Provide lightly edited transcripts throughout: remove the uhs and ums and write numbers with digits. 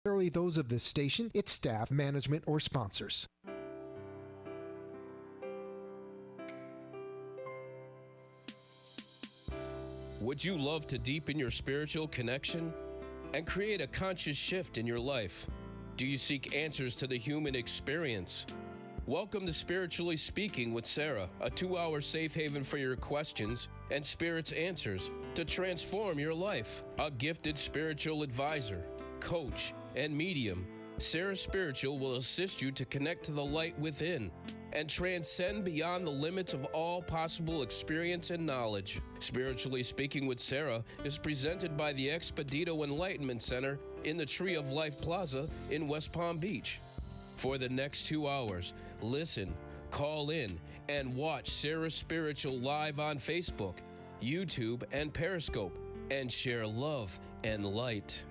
necessarily those of this station, its staff, management, or sponsors. Would you love to deepen your spiritual connection and create a conscious shift in your life? Do you seek answers to the human experience? Welcome to Spiritually Speaking with Sara, a 2-hour safe haven for your questions and Spirit's answers to transform your life. A gifted spiritual advisor, coach, and medium, Sarah Spiritual will assist you to connect to the light within and transcend beyond the limits of all possible experience and knowledge. Spiritually Speaking with Sara is presented by the Expedito Enlightenment Center in the Tree of Life Plaza in West Palm Beach. For the next 2 hours, listen, call in, and watch Sarah Spiritual live on Facebook, YouTube, and Periscope, and share love and light.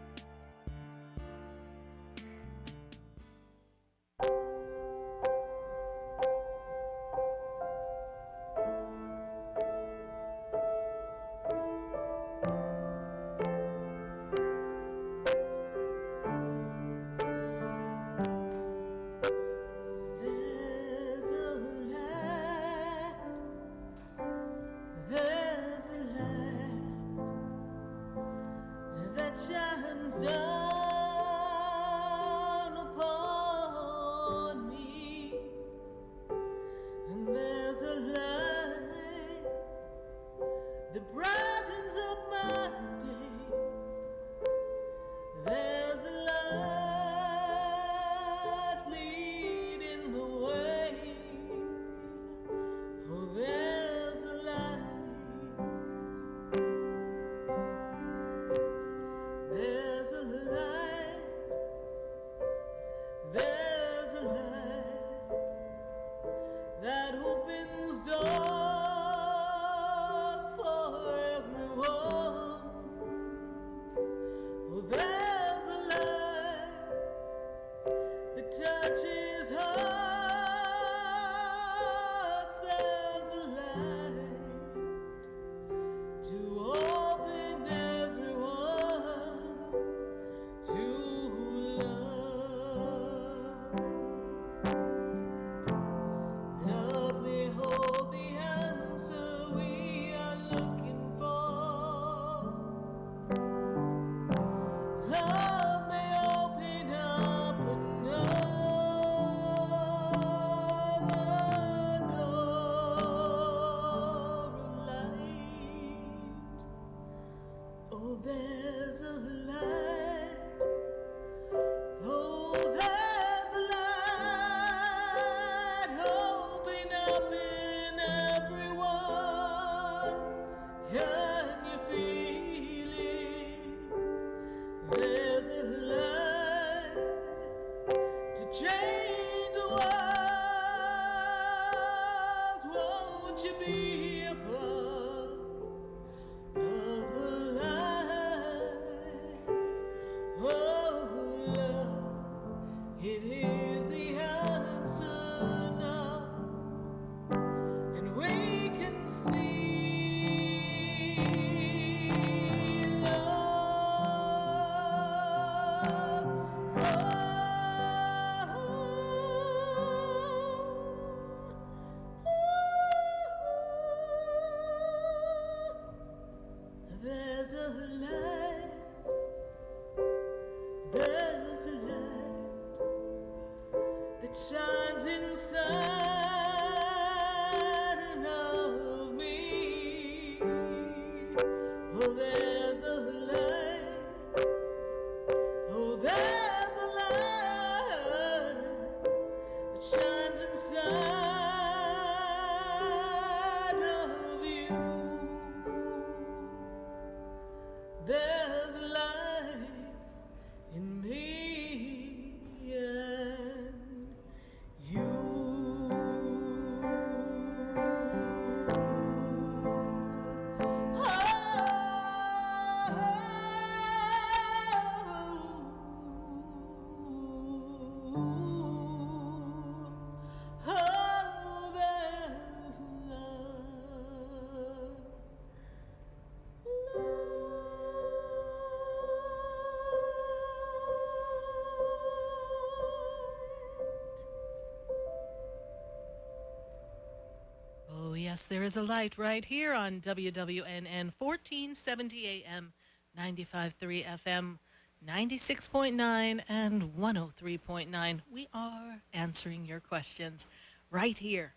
Yes, there is a light right here on WWNN 1470 AM, 95.3 FM, 96.9 and 103.9. We are answering your questions right here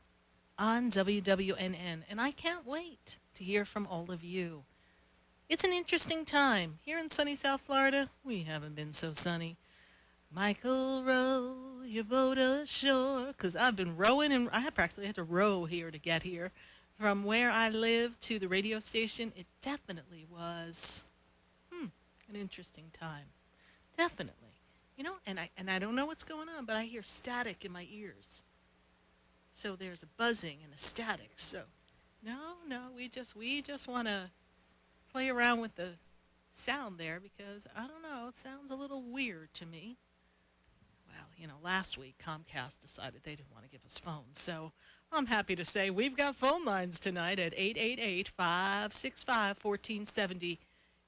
on WWNN, and I can't wait to hear from all of you. It's an interesting time. Here in sunny South Florida, we haven't been so sunny. Michael, row your boat ashore, because I've been rowing, and I practically had to row here to get here. From where I live to the radio station, it definitely was an interesting time. Definitely. You know, and I don't know what's going on, but I hear static in my ears. So there's a buzzing and a static. So no, we just want to play around with the sound there because, I don't know, it sounds a little weird to me. Well, you know, last week Comcast decided they didn't want to give us phones. So I'm happy to say we've got phone lines tonight at 888-565-1470.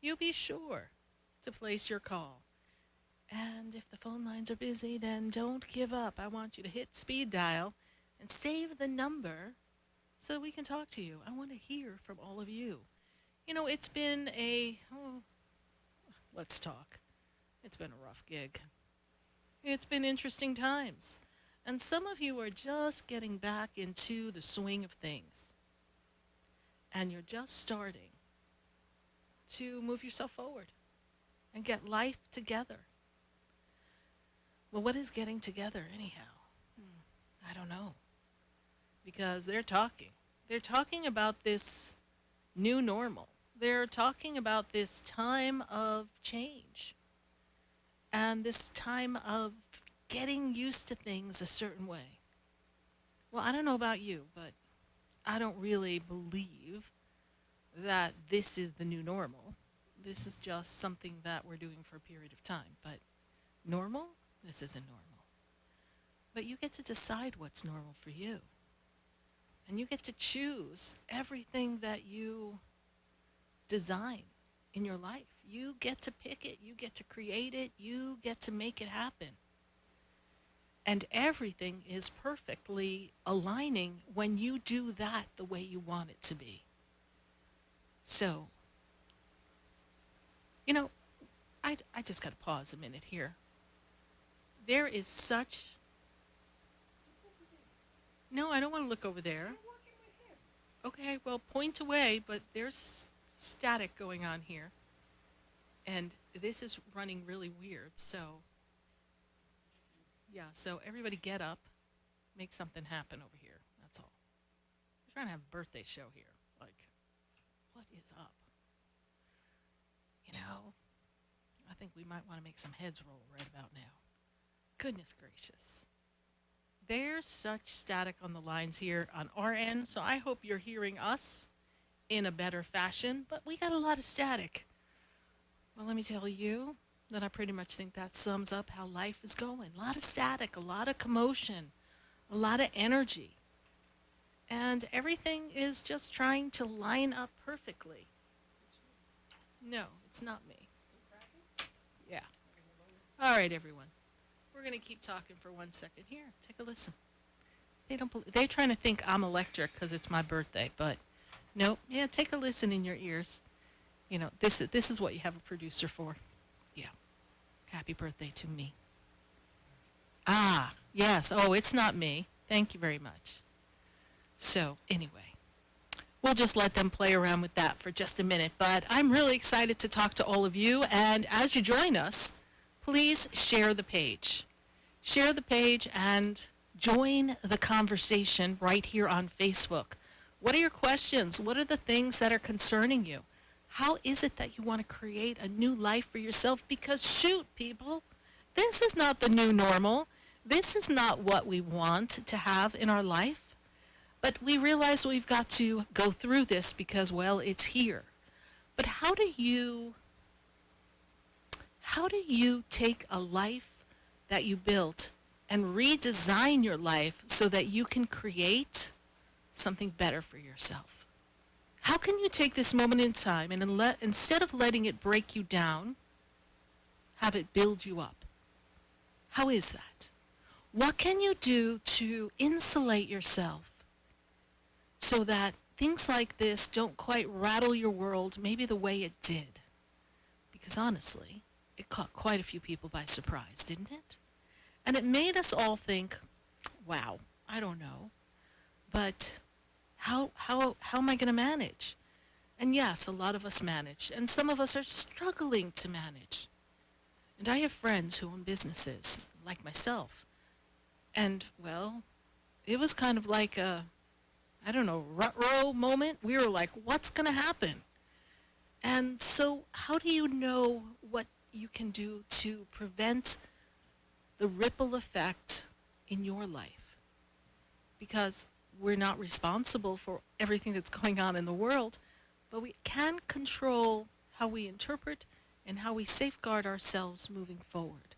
You be sure to place your call. And if the phone lines are busy, then don't give up. I want you to hit speed dial and save the number so that we can talk to you. I want to hear from all of you. You know, it's been let's talk. It's been a rough gig. It's been interesting times. And some of you are just getting back into the swing of things. And you're just starting to move yourself forward and get life together. Well, what is getting together anyhow? I don't know. Because they're talking. They're talking about this new normal. They're talking about this time of change. And this time of getting used to things a certain way. Well, I don't know about you, but I don't really believe that this is the new normal. This is just something that we're doing for a period of time. But normal? This isn't normal. But you get to decide what's normal for you. And you get to choose everything that you design in your life. You get to pick it. You get to create it. You get to make it happen. And everything is perfectly aligning when you do that the way you want it to be. So, you know, I just got to pause a minute here. There is such... No, I don't want to look over there. Okay, well, point away, but there's static going on here. And this is running really weird, so... Yeah, so everybody get up, make something happen over here. That's all. We're trying to have a birthday show here. Like, what is up? You know, I think we might want to make some heads roll right about now. Goodness gracious. There's such static on the lines here on our end, so I hope you're hearing us in a better fashion, but we got a lot of static. Well, let me tell you that I pretty much think that sums up how life is going. A lot of static, a lot of commotion, a lot of energy. And everything is just trying to line up perfectly. No, it's not me. Yeah. All right, everyone. We're going to keep talking for 1 second. Here, take a listen. They're trying to think I'm electric because it's my birthday, but nope. Yeah, take a listen in your ears. You know, this is what you have a producer for. Yeah. Happy birthday to me. Ah, yes. Oh, it's not me. Thank you very much. So, anyway, we'll just let them play around with that for just a minute. But I'm really excited to talk to all of you. And as you join us, please share the page. Share the page and join the conversation right here on Facebook. What are your questions? What are the things that are concerning you? How is it that you want to create a new life for yourself? Because shoot, people, this is not the new normal. This is not what we want to have in our life. But we realize we've got to go through this because, well, it's here. But how do you take a life that you built and redesign your life so that you can create something better for yourself? How can you take this moment in time and instead of letting it break you down, have it build you up? How is that? What can you do to insulate yourself so that things like this don't quite rattle your world maybe the way it did. Because honestly, it caught quite a few people by surprise, didn't it? And it made us all think, wow, I don't know, but how am I going to manage? And yes, a lot of us manage, and some of us are struggling to manage. And I have friends who own businesses, like myself. And, well, it was kind of like a, I don't know, rut-row moment. We were like, what's going to happen? And so how do you know what you can do to prevent the ripple effect in your life? Because we're not responsible for everything that's going on in the world, but we can control how we interpret and how we safeguard ourselves moving forward.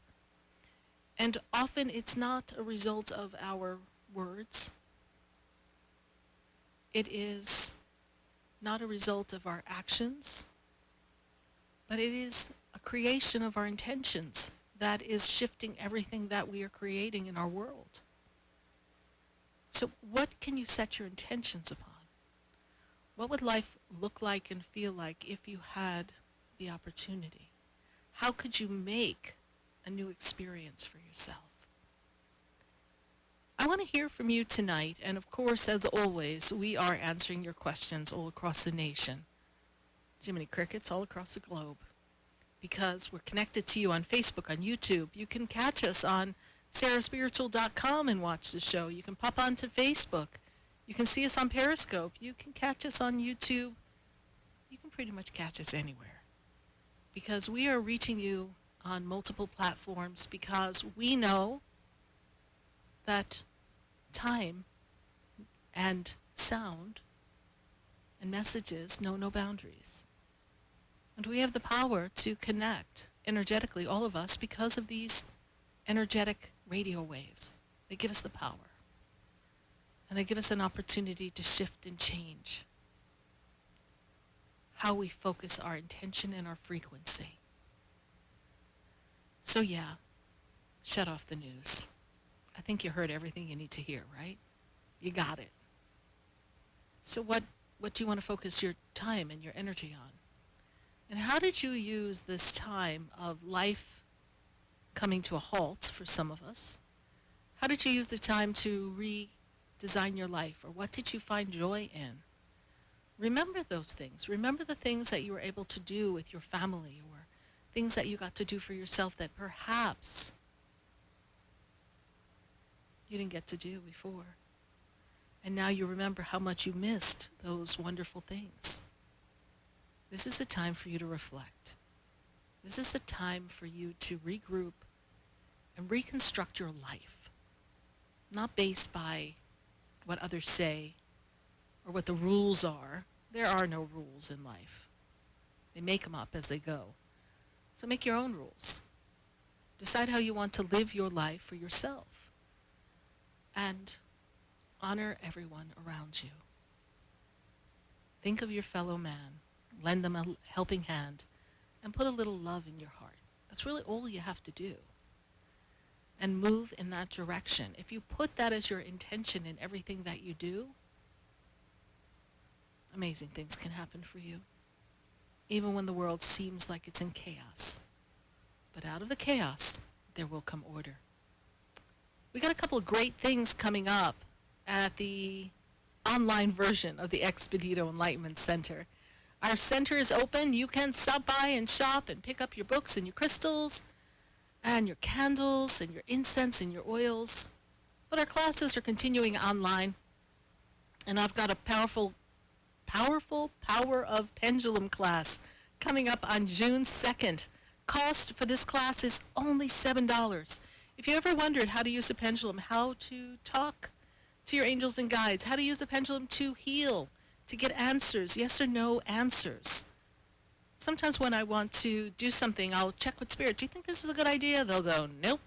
And often it's not a result of our words. It is not a result of our actions, but it is a creation of our intentions that is shifting everything that we are creating in our world. So what can you set your intentions upon? What would life look like and feel like if you had the opportunity? How could you make a new experience for yourself? I want to hear from you tonight, and of course, as always, we are answering your questions all across the nation. Jiminy Crickets all across the globe. Because we're connected to you on Facebook, on YouTube. You can catch us on SarahSpiritual.com and watch the show. You can pop onto Facebook. You can see us on Periscope. You can catch us on YouTube. You can pretty much catch us anywhere. Because we are reaching you on multiple platforms because we know that time and sound and messages know no boundaries. And we have the power to connect energetically, all of us, because of these energetic radio waves. They give us the power. And they give us an opportunity to shift and change how we focus our intention and our frequency. So yeah, shut off the news. I think you heard everything you need to hear, right? You got it. So what do you want to focus your time and your energy on? And how did you use this time of life coming to a halt for some of us? How did you use the time to redesign your life? Or what did you find joy in? Remember those things. Remember the things that you were able to do with your family or things that you got to do for yourself that perhaps you didn't get to do before. And now you remember how much you missed those wonderful things. This is a time for you to reflect. This is a time for you to regroup and reconstruct your life. Not based by what others say or what the rules are. There are no rules in life. They make them up as they go. So make your own rules. Decide how you want to live your life for yourself. And honor everyone around you. Think of your fellow man. Lend them a helping hand, and put a little love in your heart. That's really all you have to do. And move in that direction. If you put that as your intention in everything that you do, amazing things can happen for you. Even when the world seems like it's in chaos. But out of the chaos, there will come order. We got a couple of great things coming up at the online version of the Expedito Enlightenment Center. Our center is open. You can stop by and shop and pick up your books and your crystals and your candles and your incense and your oils. But our classes are continuing online. And I've got a powerful Power of Pendulum class coming up on June 2nd. Cost for this class is only $7. If you ever wondered how to use a pendulum, how to talk to your angels and guides, how to use the pendulum to heal, to get answers, yes or no answers. Sometimes when I want to do something, I'll check with Spirit. Do you think this is a good idea? They'll go, nope.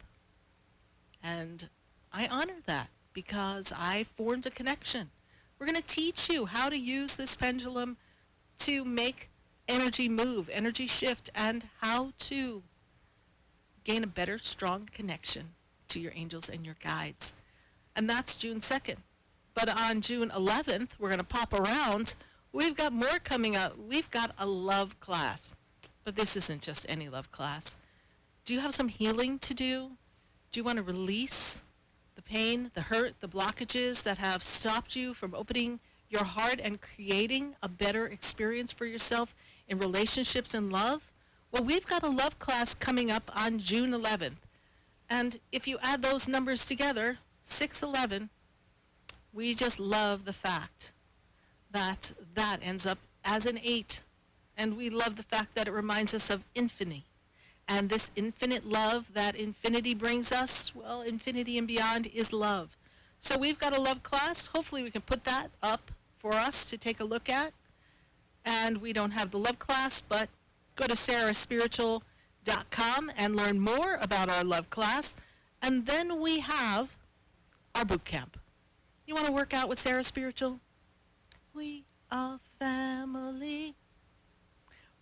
And I honor that because I formed a connection. We're going to teach you how to use this pendulum to make energy move, energy shift, and how to gain a better, strong connection to your angels and your guides. And that's June 2nd. But on June 11th, we're going to pop around. We've got more coming up. We've got a love class. But this isn't just any love class. Do you have some healing to do? Do you want to release the pain, the hurt, the blockages that have stopped you from opening your heart and creating a better experience for yourself in relationships and love? Well, we've got a love class coming up on June 11th. And if you add those numbers together, 611, we just love the fact that that ends up as an 8. And we love the fact that it reminds us of infinity. And this infinite love that infinity brings us, well, infinity and beyond is love. So we've got a love class. Hopefully we can put that up for us to take a look at. And we don't have the love class, but go to SarahSpiritual.com and learn more about our love class. And then we have our boot camp. You want to work out with Sarah Spiritual? We are family.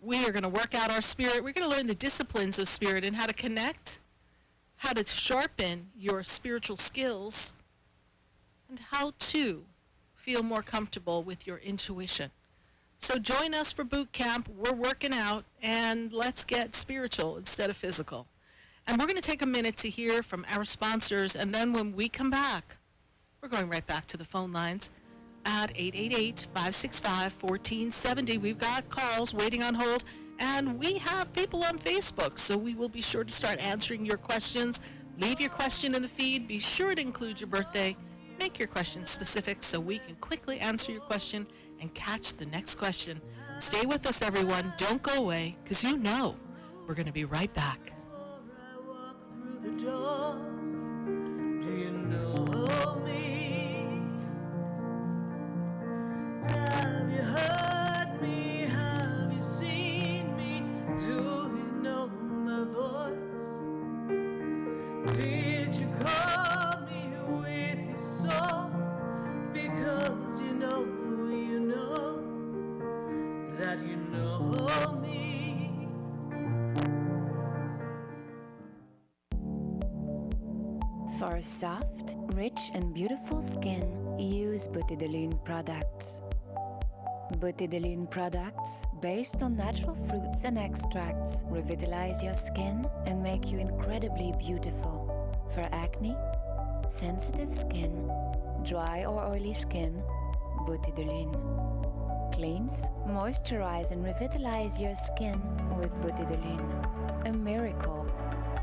We are going to work out our spirit. We're going to learn the disciplines of spirit and how to connect, how to sharpen your spiritual skills, and how to feel more comfortable with your intuition. So join us for boot camp. We're working out, and let's get spiritual instead of physical. And we're going to take a minute to hear from our sponsors, and then when we come back, we're going right back to the phone lines at 888-565-1470. We've got calls waiting on hold, and we have people on Facebook, so we will be sure to start answering your questions. Leave your question in the feed. Be sure to include your birthday. Make your question specific so we can quickly answer your question and catch the next question. Stay with us, everyone. Don't go away, because you know we're going to be right back. Have you heard me? Have you seen me? Do you know my voice? Did you call me with your soul? Because you know that you know me. For a soft, rich and beautiful skin, use Beauté de Lune products. Beauté de Lune products, based on natural fruits and extracts, revitalize your skin and make you incredibly beautiful. For acne, sensitive skin, dry or oily skin, Beauté de Lune. Cleanse, moisturize and revitalize your skin with Beauté de Lune. A miracle.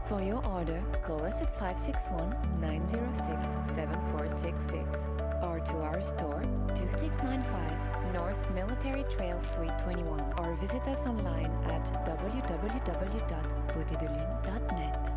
For your order, call us at 561-906-7466 or to our store, 2695 North Military Trail Suite 21, or visit us online at www.beautédelune.net.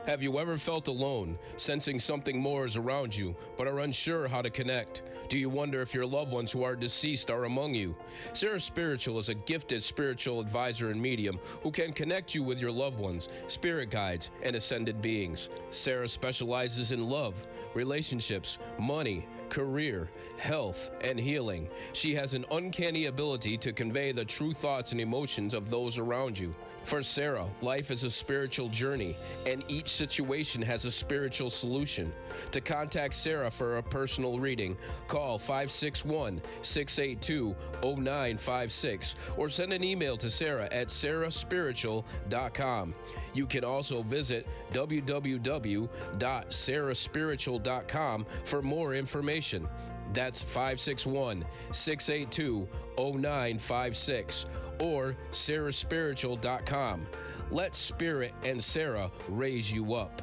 Have you ever felt alone, sensing something more is around you, but are unsure how to connect? Do you wonder if your loved ones who are deceased are among you? Sarah Spiritual is a gifted spiritual advisor and medium who can connect you with your loved ones, spirit guides, and ascended beings. Sarah specializes in love, relationships, money, career, health, and healing. She has an uncanny ability to convey the true thoughts and emotions of those around you. For Sarah, life is a spiritual journey, and each situation has a spiritual solution. To contact Sarah for a personal reading, call 561-682-0956 or send an email to Sarah at SarahSpiritual.com. You can also visit www.SarahSpiritual.com for more information. That's 561-682-0956 or SarahSpiritual.com. Let Spirit and Sarah raise you up.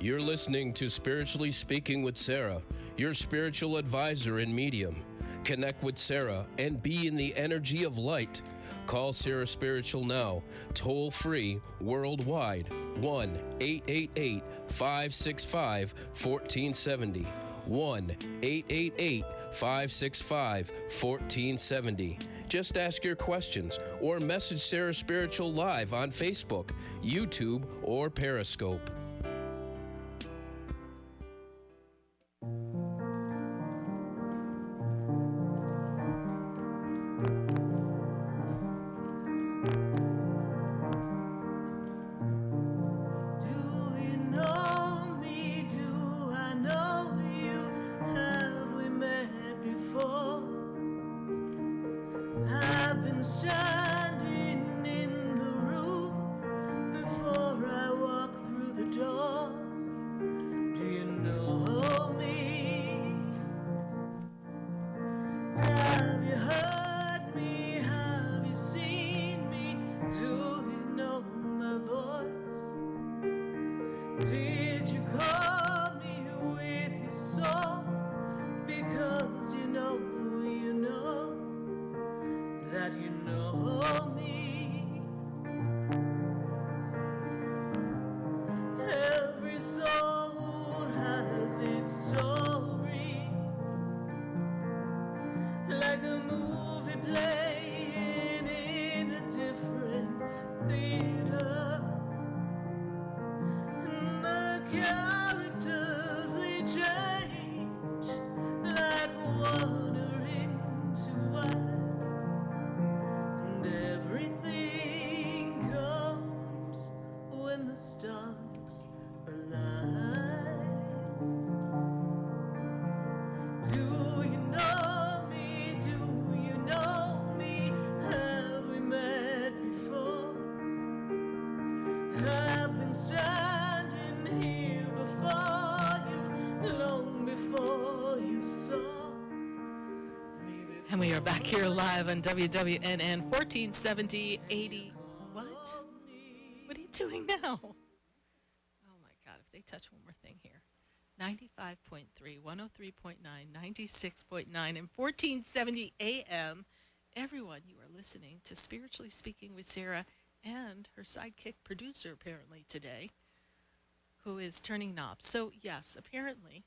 You're listening to Spiritually Speaking with Sarah, your spiritual advisor and medium. Connect with Sarah and be in the energy of light. Call Sarah Spiritual now, toll free, worldwide, 1-888-565-1470. 1-888-565-1470. Just ask your questions or message Sarah Spiritual live on Facebook, YouTube, or Periscope. standing in the room before I walk through the door. Do you know me? Have you heard me? Have you seen me? Do you know my voice? Did you call me with your soul? Because you know that you know me. Every soul has its story, like a movie playing in a different theater. And the characters, they change like water into wine. And everything comes when the stars align. Do you know me? Do you know me? Have we met before? I've been standing here before you long before you saw me. And we are back here live on WWNN 1470 80. What? What are you doing now? Oh my God, if they touch one more thing here. 95.3, 103.9, 96.9, and 1470 AM. Everyone, you are listening to Spiritually Speaking with Sarah and her sidekick producer, apparently, today, who is turning knobs. So, yes, apparently,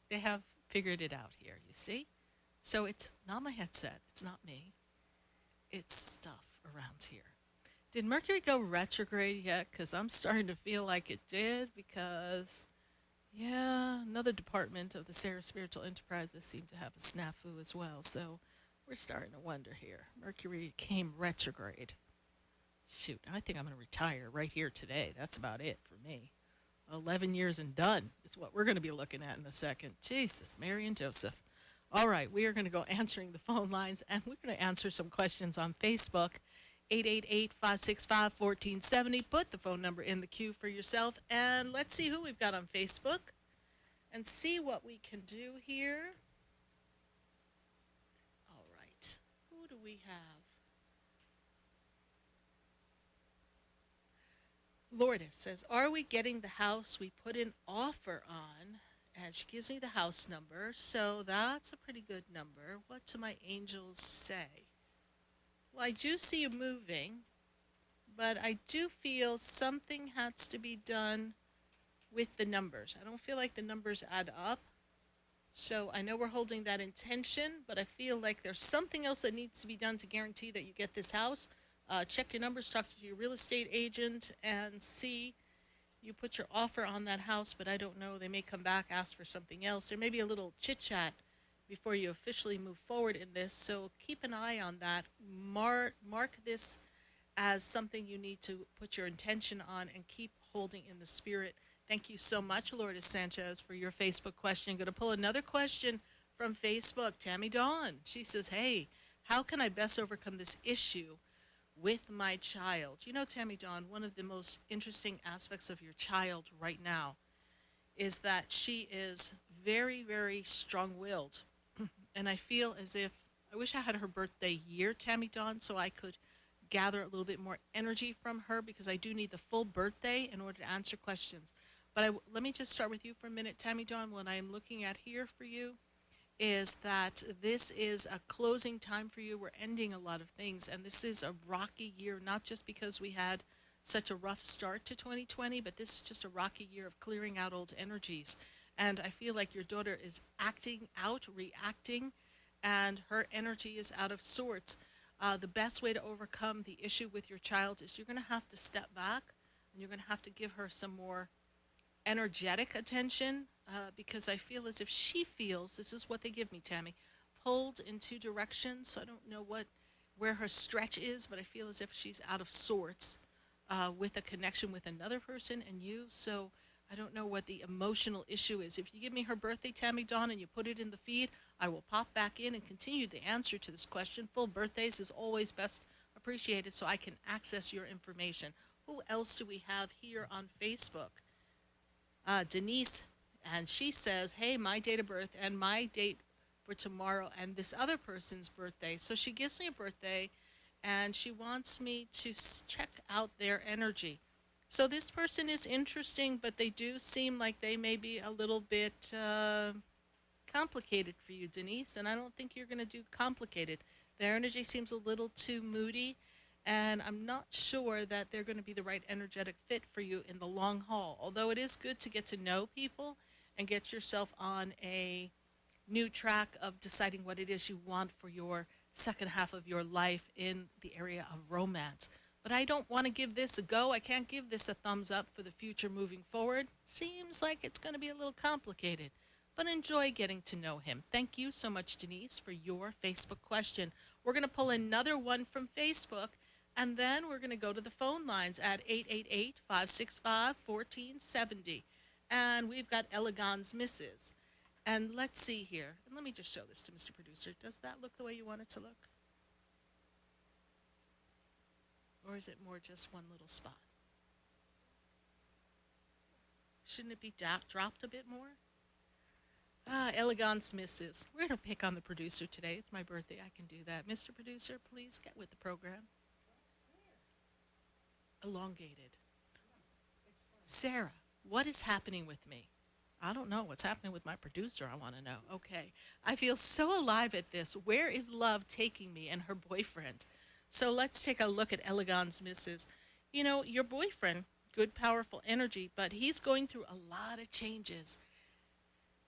they have figured it out here, you see? So it's not my headset. It's not me. It's stuff around here. Did Mercury go retrograde yet? Because I'm starting to feel like it did because, yeah, another department of the Sarah Spiritual Enterprises seemed to have a snafu as well. So we're starting to wonder here. Mercury came retrograde. Shoot, I think I'm going to retire right here today. That's about it for me. 11 years and done is what we're going to be looking at in a second. Jesus, Mary and Joseph. All right, we are going to go answering the phone lines, and we're going to answer some questions on Facebook. 888-565-1470. Put the phone number in the queue for yourself, and let's see who we've got on Facebook and see what we can do here. All right, who do we have? Lourdes says, are we getting the house we put an offer on? And she gives me the house number, so that's a pretty good number. What do my angels say? Well, I do see you moving, but I do feel something has to be done with the numbers. I don't feel like the numbers add up. So I know we're holding that intention, but I feel like there's something else that needs to be done to guarantee that you get this house. Check your numbers, talk to your real estate agent, and see. You put your offer on that house, but I don't know. They may come back, ask for something else. There may be a little chit-chat before you officially move forward in this. So keep an eye on that. Mark this as something you need to put your intention on and keep holding in the spirit. Thank you so much, Lourdes Sanchez, for your Facebook question. I'm going to pull another question from Facebook. Tammy Dawn. She says, hey, how can I best overcome this issue with my child? You know, Tammy Dawn, one of the most interesting aspects of your child right now is that she is very, very strong-willed. And I feel as if, I wish I had her birthday year, Tammy Dawn, so I could gather a little bit more energy from her, because I do need the full birthday in order to answer questions. But let me just start with you for a minute, Tammy Dawn. What I'm looking at here for you is that this is a closing time for you. We're ending a lot of things, and this is a rocky year, not just because we had such a rough start to 2020, but this is just a rocky year of clearing out old energies. And I feel like your daughter is acting out, reacting, and her energy is out of sorts. The best way to overcome the issue with your child is you're going to have to step back, and you're going to have to give her some more energetic attention, because I feel as if she feels, this is what they give me, Tammy, pulled in two directions. So I don't know where her stretch is, but I feel as if she's out of sorts with a connection with another person and you. So I don't know what the emotional issue is. If you give me her birthday, Tammy Dawn, and you put it in the feed, I will pop back in and continue the answer to this question. Full birthdays is always best appreciated so I can access your information. Who else do we have here on Facebook? Denise, and she says, hey, my date of birth and my date for tomorrow and this other person's birthday. So she gives me a birthday and she wants me to check out their energy. So this person is interesting, but they do seem like they may be a little bit complicated for you, Denise, and I don't think you're going to do complicated. Their energy seems a little too moody, and I'm not sure that they're going to be the right energetic fit for you in the long haul, although it is good to get to know people and get yourself on a new track of deciding what it is you want for your second half of your life in the area of romance. But I don't want to give this a go. I can't give this a thumbs up for the future moving forward. Seems like it's going to be a little complicated, but enjoy getting to know him. Thank you so much, Denise, for your Facebook question. We're going to pull another one from Facebook, and then we're going to go to the phone lines at 888-565-1470. And we've got Elegans Misses. And let's see here. And let me just show this to Mr. Producer. Does that look the way you want it to look? Or is it more just one little spot? Shouldn't it be dropped a bit more? Elegance Misses. We're going to pick on the producer today. It's my birthday. I can do that. Mr. Producer, please get with the program. Elongated. Sarah, what is happening with me? I don't know what's happening with my producer. I want to know. Okay. I feel so alive at this. Where is love taking me and her boyfriend? So let's take a look at Elegans Misses. You know, your boyfriend, good, powerful energy, but he's going through a lot of changes.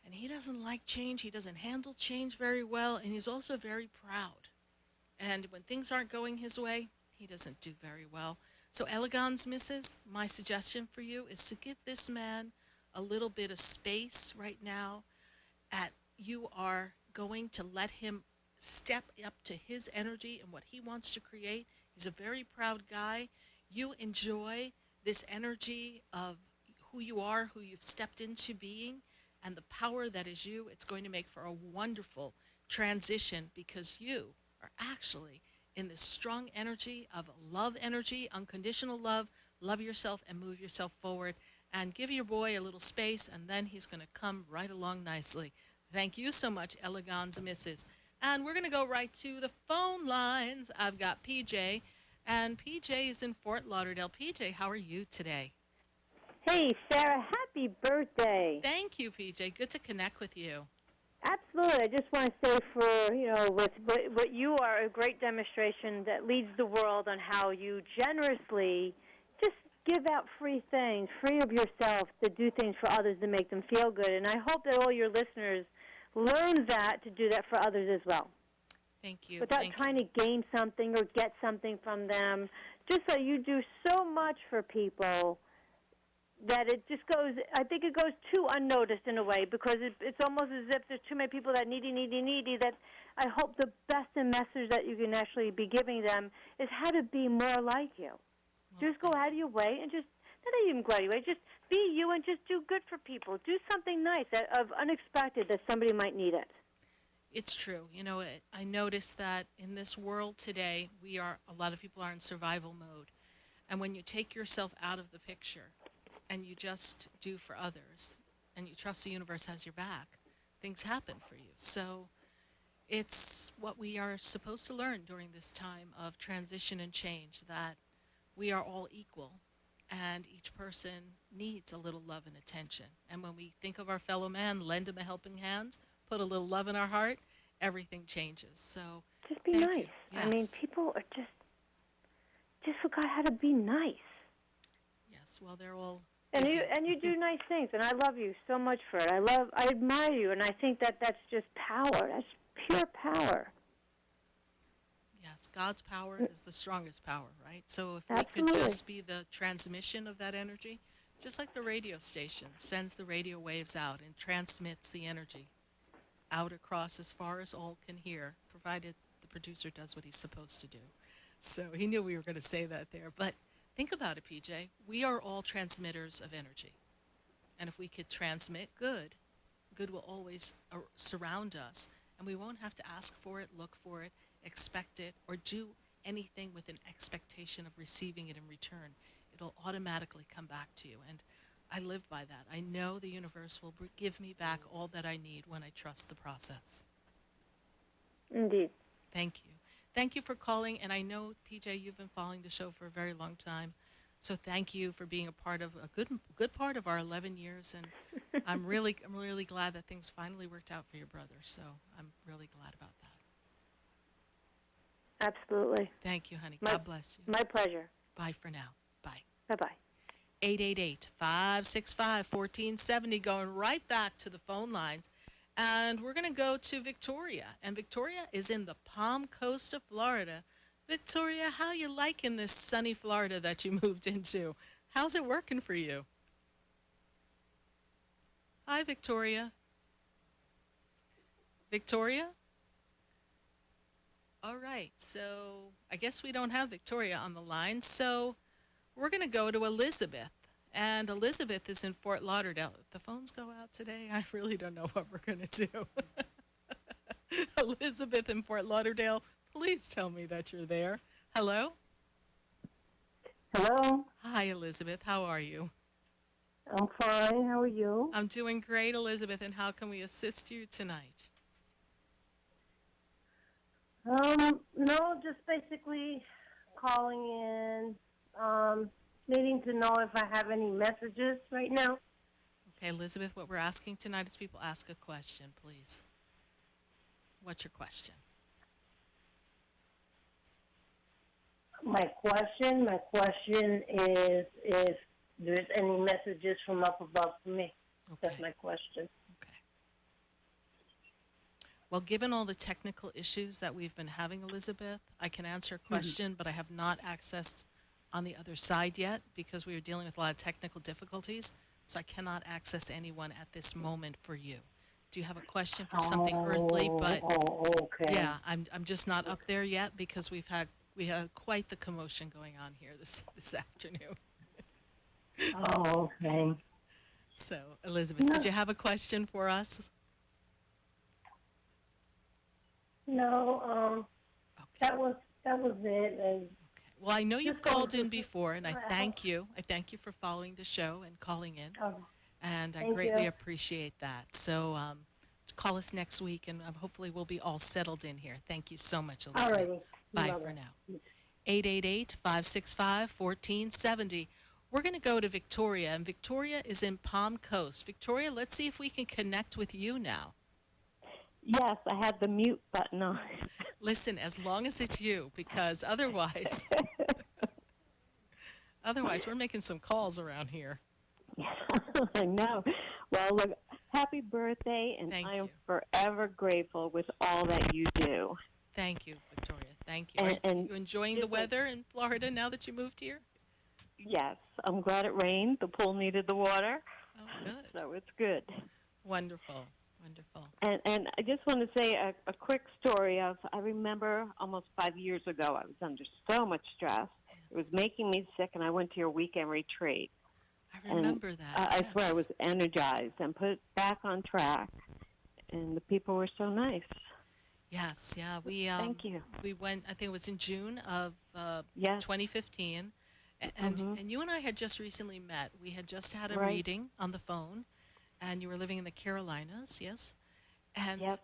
And he doesn't like change. He doesn't handle change very well. And he's also very proud. And when things aren't going his way, he doesn't do very well. So Elegans Misses, my suggestion for you is to give this man a little bit of space right now. You are going to let him step up to his energy and what he wants to create. He's a very proud guy. You enjoy this energy of who you are, who you've stepped into being, and the power that is you. It's going to make for a wonderful transition because you are actually in this strong energy of love energy, unconditional love. Love yourself and move yourself forward and give your boy a little space, and then he's going to come right along nicely. Thank you so much, Elegans Misses. And we're going to go right to the phone lines. I've got PJ, and PJ is in Fort Lauderdale. PJ, how are you today? Hey, Sarah, happy birthday. Thank you, PJ. Good to connect with you. Absolutely. I just want to say what you are a great demonstration that leads the world on how you generously just give out free things, free of yourself to do things for others to make them feel good. And I hope that all your listeners learn that to do that for others as well. Thank you. Without trying to gain something or get something from them. Just so you do so much for people that it just goes, I think it goes too unnoticed in a way because it's almost as if there's too many people that needy, that I hope the best message that you can actually be giving them is how to be more like you. Just go out of your way and just, not even go out of your way, just be you and just do good for people. Do something nice of unexpected that somebody might need it. It's true. You know, I noticed that in this world today, a lot of people are in survival mode. And when you take yourself out of the picture and you just do for others and you trust the universe has your back, things happen for you. So it's what we are supposed to learn during this time of transition and change, that we are all equal and each person needs a little love and attention. And when we think of our fellow man, lend him a helping hand, put a little love in our heart, everything changes. So just be nice. Yes. I mean, people are just forgot how to be nice. Yes, well, they're all and busy. you do nice things, and I love you so much for it. I admire you, and I think that's just power. That's pure power. Yes, God's power is the strongest power, right? So if Absolutely. we could just be the transmission of that energy, just like the radio station sends the radio waves out and transmits the energy out across as far as all can hear, provided the producer does what he's supposed to do. So he knew we were going to say that there. But think about it, PJ. We are all transmitters of energy. And if we could transmit good, good will always surround us. And we won't have to ask for it, look for it, expect it, or do anything with an expectation of receiving it in return. It'll automatically come back to you. And I live by that. I know the universe will give me back all that I need when I trust the process. Indeed. Thank you. Thank you for calling. And I know, PJ, you've been following the show for a very long time. So thank you for being a part of a good part of our 11 years. And I'm really glad that things finally worked out for your brother. So I'm really glad about that. Absolutely. Thank you, honey. God bless you. My pleasure. Bye for now. Bye. Bye-bye. 888-565-1470, going right back to the phone lines. And we're going to go to Victoria. And Victoria is in the Palm Coast of Florida. Victoria, how you liking this sunny Florida that you moved into? How's it working for you? Hi, Victoria. Victoria? All right, so I guess we don't have Victoria on the line, so we're going to go to Elizabeth. And Elizabeth is in Fort Lauderdale. If the phones go out today, I really don't know what we're going to do. Elizabeth in Fort Lauderdale, please tell me that you're there. Hello? Hello. Hi, Elizabeth. How are you? I'm fine. How are you? I'm doing great, Elizabeth, and how can we assist you tonight? No, just basically calling in, needing to know if I have any messages right now. Okay, Elizabeth, what we're asking tonight is people ask a question, please. What's your question? My question is if there's any messages from up above for me. Okay. That's my question. Okay. Well, given all the technical issues that we've been having, Elizabeth, I can answer a question, but I have not accessed on the other side yet because we are dealing with a lot of technical difficulties, so I cannot access anyone at this moment for you. Do you have a question for something earthly? But okay. yeah, I'm just not up there yet because we had quite the commotion going on here this afternoon. Okay. So, Elizabeth, did you have a question for us? No, Okay. that was it. Okay. Well, I know you've Just called in wanted to- before, and I thank you. I thank you for following the show and calling in, and I Thank greatly you. appreciate that. So, call us next week, and hopefully we'll be all settled in here. Thank you so much, Elizabeth. Alrighty. Bye Bye-bye. for now. 888-565-1470. We're going to go to Victoria, and Victoria is in Palm Coast. Victoria, let's see if we can connect with you now. Yes, I had the mute button on. Listen, as long as it's you, because otherwise we're making some calls around here. I know. Well, look, happy birthday, and Thank I am you. forever grateful with all that you do. Thank you, Victoria. Thank you. Are And you enjoying the weather in Florida now that you moved here? Yes, I'm glad it rained. The pool needed the water, Oh, good. so it's good. Wonderful. Wonderful. And I just want to say a quick story of, I remember almost 5 years ago, I was under so much stress. It was making me sick, and I went to your weekend retreat. I remember that. I swear I yes. was energized and put back on track, and the people were so nice. Yes, yeah. Thank you. We went, I think it was in June of Yes. 2015. And you and I had just recently met. We had just had a Right. reading on the phone, and you were living in the Carolinas, yes? And Yep.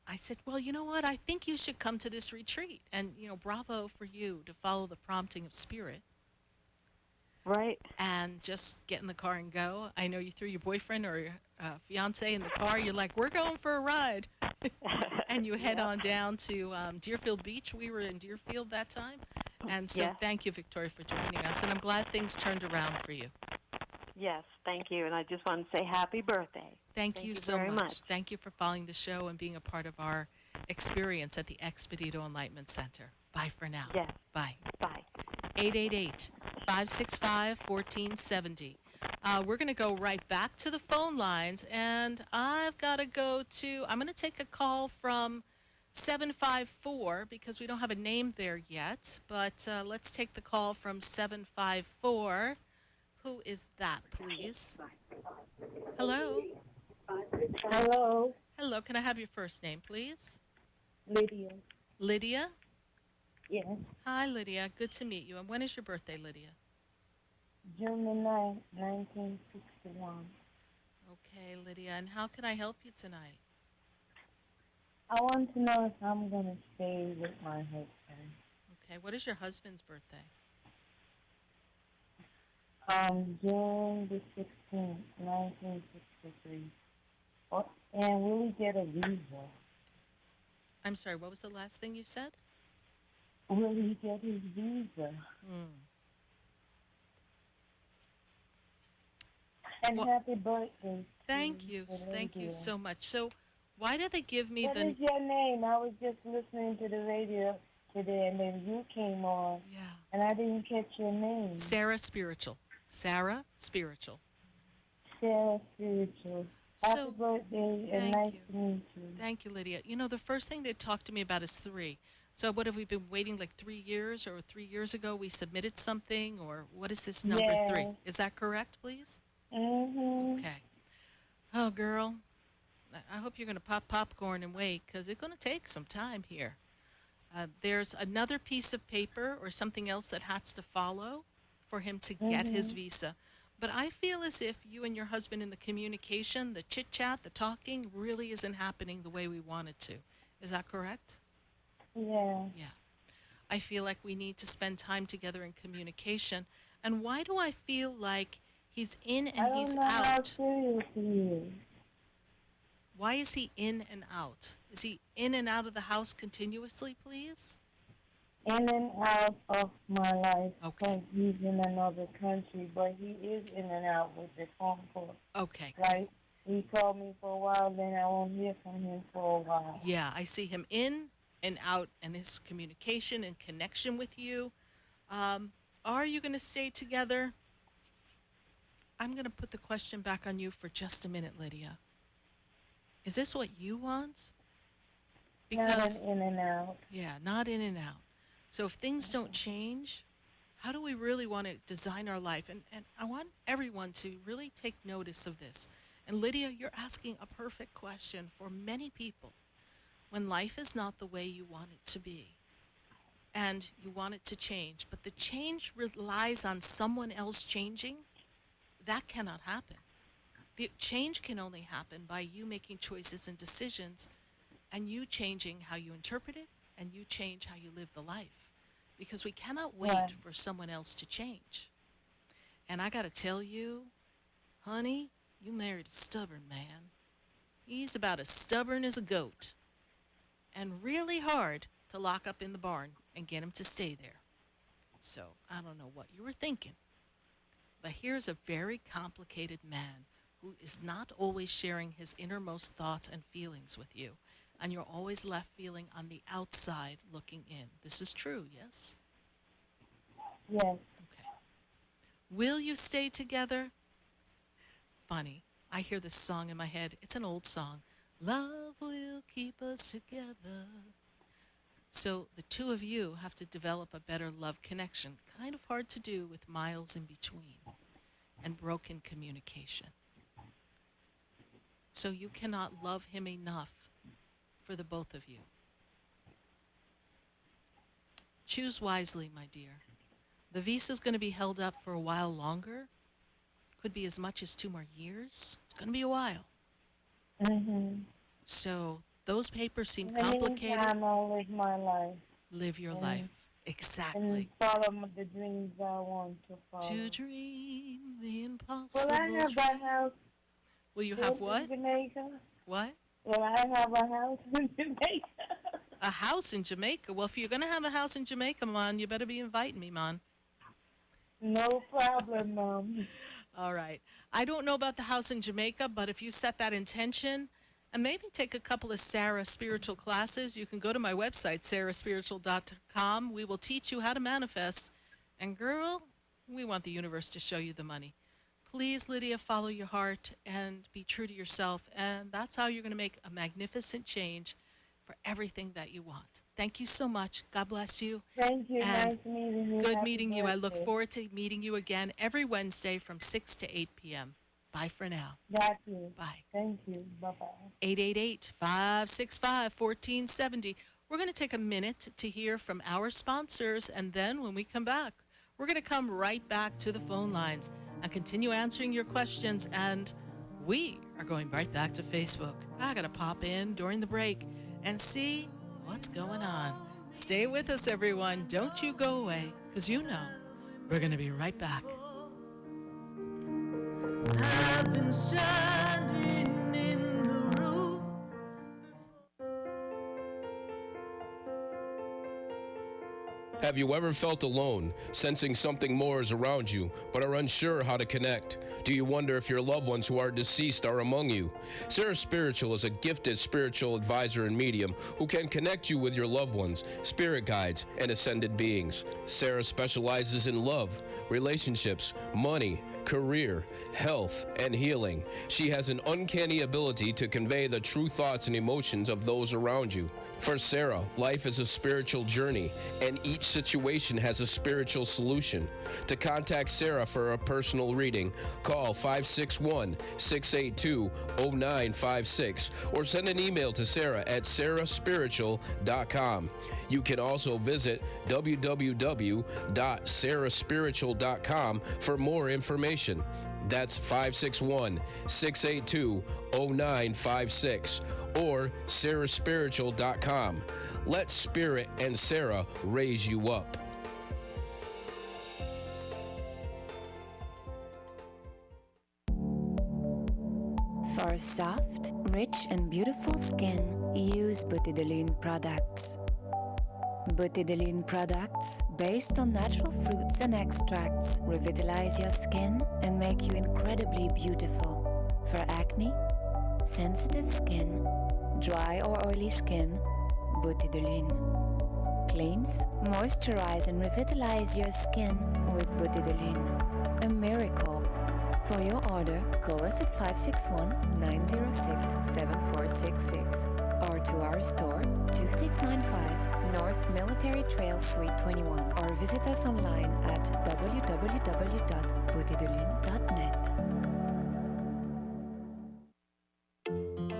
I said, well, you know what? I think you should come to this retreat. And, bravo for you to follow the prompting of Spirit Right. and just get in the car and go. I know you threw your boyfriend or your fiance in the car. You're like, we're going for a ride. And you head on down to Deerfield Beach. We were in Deerfield that time. And so Yes. thank you, Victoria, for joining us. And I'm glad things turned around for you. Yes, thank you. And I just want to say happy birthday. Thank Thank you you so very much. Thank you for following the show and being a part of our experience at the Expedito Enlightenment Center. Bye for now. Yes. Bye. Bye. 888-565-1470. We're going to go right back to the phone lines, and I'm going to take a call from 754 because we don't have a name there yet, but let's take the call from 754. Who is that, please? Hello? Hello, Hello, can I have your first name, please? Lydia. Lydia? Yes, Hi, Lydia. Good to meet you. And when is your birthday, Lydia? June the 9th, 1961. Okay, Lydia. And how can I help you tonight? I want to know if I'm going to stay with my husband. Okay, what is your husband's birthday? June the 16th, 1963. Oh, and will he get a visa? I'm sorry, what was the last thing you said? Will he get his visa? And Well, happy birthday. Thank you. Thank you so much. So, why do they give me What the... is your name? I was just listening to the radio today, and then you came on, Yeah. and I didn't catch your name. Sarah Spiritual. Sarah Spiritual. Sarah Spirituals. Happy So, birthday, and thank nice you. to meet you. Thank you, Lydia. You know, the first thing they talked to me about is 3. So what have we been waiting like 3 years, or 3 years ago we submitted something, or what is this number 3? Yes. Is that correct, please? Mm-hmm. Okay. Oh, girl, I hope you're going to pop popcorn and wait, because it's going to take some time here. There's another piece of paper or something else that has to follow for him to get his visa. But I feel as if you and your husband in the communication, the chit-chat, the talking, really isn't happening the way we want it to. Is that correct? Yeah. Yeah. I feel like we need to spend time together in communication. And why do I feel like he's in I and don't he's know how out? serious he is. Why is he in and out? Is he in and out of the house continuously, please? In and out of my life. Okay. Because he's in another country, but he is in and out with the phone call. Okay. Like, he called me for a while, then I won't hear from him for a while. Yeah, I see him in and out and his communication and connection with you. Are you going to stay together? I'm going to put the question back on you for just a minute, Lydia. Is this what you want? Not an in and out. Yeah, not in and out. So if things don't change, how do we really want to design our life? And I want everyone to really take notice of this. And Lydia, you're asking a perfect question for many people. When life is not the way you want it to be, and you want it to change, but the change relies on someone else changing, that cannot happen. The change can only happen by you making choices and decisions, and you changing how you interpret it, and you change how you live the life. Because we cannot wait Right. for someone else to change. And I got to tell you, honey, you married a stubborn man. He's about as stubborn as a goat, and really hard to lock up in the barn and get him to stay there. So I don't know what you were thinking, but here's a very complicated man who is not always sharing his innermost thoughts and feelings with you, and you're always left feeling on the outside looking in. This is true, yes? Yes. Okay. Will you stay together? Funny, I hear this song in my head. It's an old song. Love will keep us together. So the two of you have to develop a better love connection. Kind of hard to do with miles in between and broken communication. So you cannot love him enough for the both of you. Choose wisely, my dear. The visa's going to be held up for a while longer. Could be as much as 2 more years. It's going to be a while. Mm-hmm. So those papers seem In the complicated. meantime, I'll live my life. Live your and- life. And Exactly. follow the dreams I want to follow. To dream the impossible. Will I have dream. a house Will you built have what? in Jamaica? What? Will I have a house in Jamaica? A house in Jamaica? Well, if you're going to have a house in Jamaica, Mon, you better be inviting me, Mon. No problem, Mom. All right. I don't know about the house in Jamaica, but if you set that intention and maybe take a couple of Sarah spiritual classes, you can go to my website, SarahSpiritual.com. We will teach you how to manifest. And girl, we want the universe to show you the money. Please, Lydia, follow your heart and be true to yourself. And that's how you're going to make a magnificent change for everything that you want. Thank you so much. God bless you. Thank you. And Nice meeting you. Good Happy meeting you. I look birthday. forward to meeting you again every Wednesday from 6 to 8 p.m. Bye for now. Got you. Bye. Thank you. Bye-bye. 888-565-1470. We're going to take a minute to hear from our sponsors, and then when we come back, we're going to come right back to the phone lines and continue answering your questions, and we are going right back to Facebook. I got to pop in during the break and see what's going on. Stay with us, everyone. Don't you go away, because you know we're going to be right back. I've been standing in the room. Have you ever felt alone, sensing something more is around you, but are unsure how to connect? Do you wonder if your loved ones who are deceased are among you? Sarah Spiritual is a gifted spiritual advisor and medium who can connect you with your loved ones, spirit guides, and ascended beings. Sarah specializes in love, relationships, money, career, health, and healing. She has an uncanny ability to convey the true thoughts and emotions of those around you. For Sarah, life is a spiritual journey, and each situation has a spiritual solution. To contact Sarah for a personal reading, call 561-682-0956 or send an email to Sarah at SarahSpiritual.com. You can also visit www.SarahSpiritual.com for more information. That's 561-682-0956 or SarahSpiritual.com. Let Spirit and Sarah raise you up. For soft, rich, and beautiful skin, use Beauté de Lune products. Beauté de Lune products, based on natural fruits and extracts, revitalize your skin and make you incredibly beautiful. For acne, sensitive skin, dry or oily skin, Beauté de Lune. Cleanse, moisturize, and revitalize your skin with Beauté de Lune. A miracle. For your order, call us at 561-906-7466 or to our store, 2695 North Military Trail Suite 21, or visit us online at www.beautédelune.net.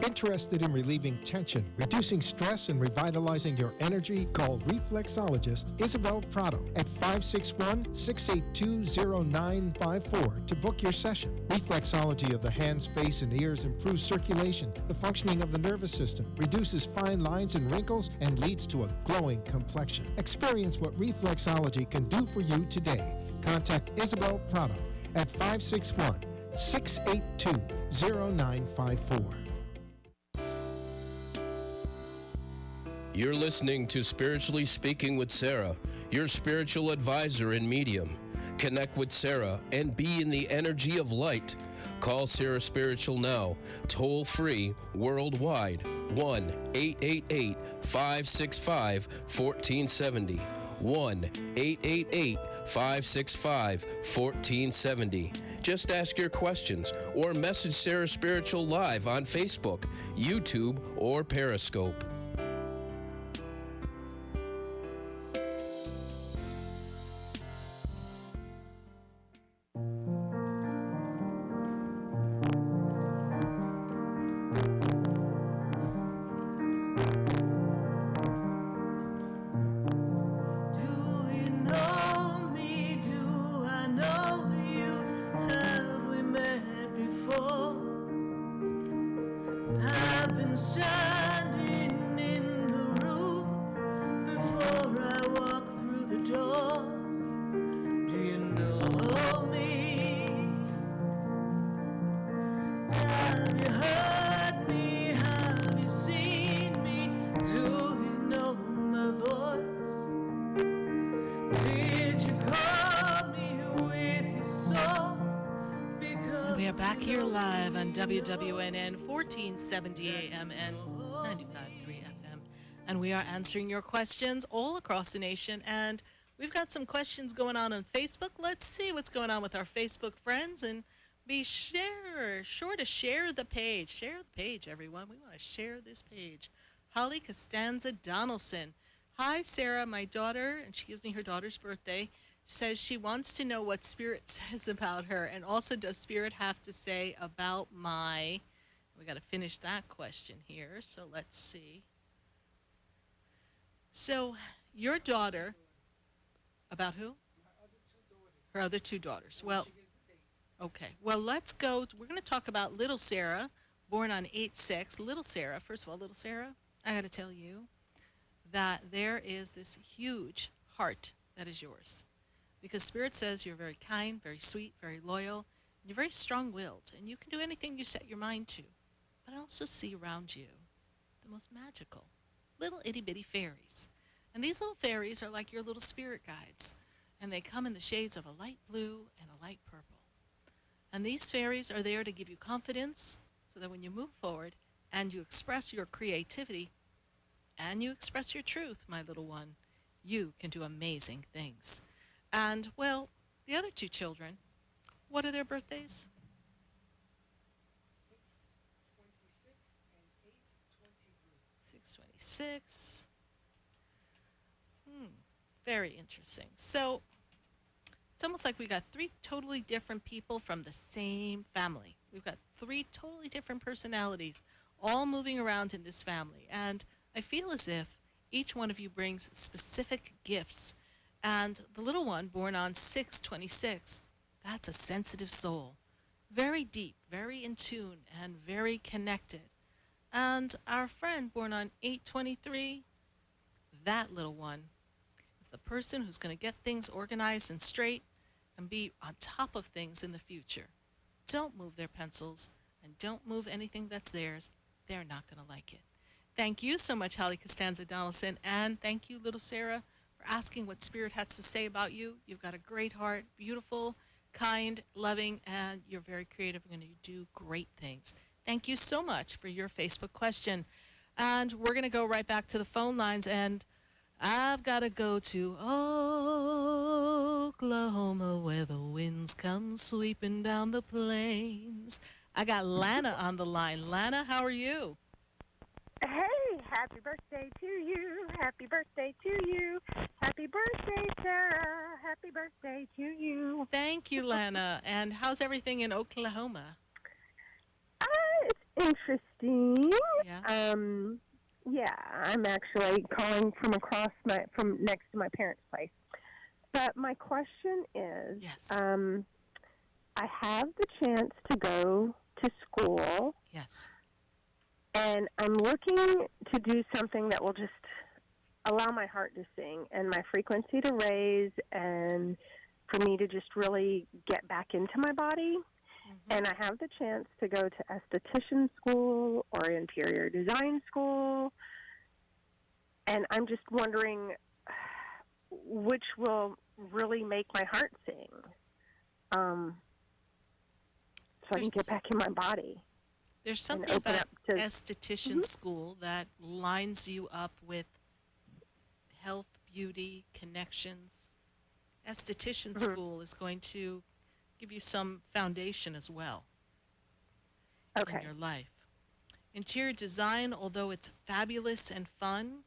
Interested in relieving tension, reducing stress, and revitalizing your energy? Call reflexologist Isabel Prado at 561-682-0954 to book your session. Reflexology of the hands, face, and ears improves circulation, the functioning of the nervous system, reduces fine lines and wrinkles, and leads to a glowing complexion. Experience what reflexology can do for you today. Contact Isabel Prado at 561-682-0954. You're listening to Spiritually Speaking with Sarah, your spiritual advisor and medium. Connect with Sarah and be in the energy of light. Call Sarah Spiritual now, toll free, worldwide, 1-888-565-1470. 1-888-565-1470. Just ask your questions or message Sarah Spiritual live on Facebook, YouTube, or Periscope. WWNN 1470 AM and 95.3 FM. And we are answering your questions all across the nation. And we've got some questions going on Facebook. Let's see what's going on with our Facebook friends. And be sure to share the page. Share the page, everyone. We want to share this page. Holly Costanza Donaldson. Hi, Sarah, my daughter, and she gives me her daughter's birthday, says she wants to know what Spirit says about her, and also does Spirit have to say about my, we got to finish that question here, so let's see. So, your daughter, about who? Her other two daughters. Well, okay. Well, let's go. We're going to talk about little Sarah, born on 8/6. Little Sarah, first of all, little Sarah, I got to tell you that there is this huge heart that is yours. Because Spirit says you're very kind, very sweet, very loyal, and you're very strong-willed, and you can do anything you set your mind to. But I also see around you the most magical little itty-bitty fairies. And these little fairies are like your little spirit guides, and they come in the shades of a light blue and a light purple. And these fairies are there to give you confidence so that when you move forward and you express your creativity and you express your truth, my little one, you can do amazing things. And, well, the other two children, what are their birthdays? 6/26. Very interesting. So it's almost like we got three totally different people from the same family. We've got three totally different personalities all moving around in this family. And I feel as if each one of you brings specific gifts. And the little one, born on 6/26, that's a sensitive soul. Very deep, very in tune, and very connected. And our friend, born on 8/23, that little one is the person who's going to get things organized and straight and be on top of things in the future. Don't move their pencils and don't move anything that's theirs. They're not going to like it. Thank you so much, Holly Costanza Donaldson, and thank you, little Sarah, for asking what Spirit has to say about you. You've got a great heart, beautiful, kind, loving, and you're very creative and going to do great things. Thank you so much for your Facebook question. And we're going to go right back to the phone lines, and I've got to go to Oklahoma where the winds come sweeping down the plains. I got Lana on the line. Lana, how are you? Hey, happy birthday to you. Happy birthday to you. Happy birthday, Sarah. Happy birthday to you. Thank you, Lana. And how's everything in Oklahoma? It's interesting. Yeah. Yeah, I'm actually calling from next to my parents' place. But my question is, Yes. I have the chance to go to school. Yes. And I'm looking to do something that will just allow my heart to sing and my frequency to raise and for me to just really get back into my body. Mm-hmm. And I have the chance to go to esthetician school or interior design school. And I'm just wondering which will really make my heart sing so I can get back in my body. There's something about esthetician school that lines you up with health, beauty, connections. Esthetician school is going to give you some foundation as well in your life. Interior design, although it's fabulous and fun,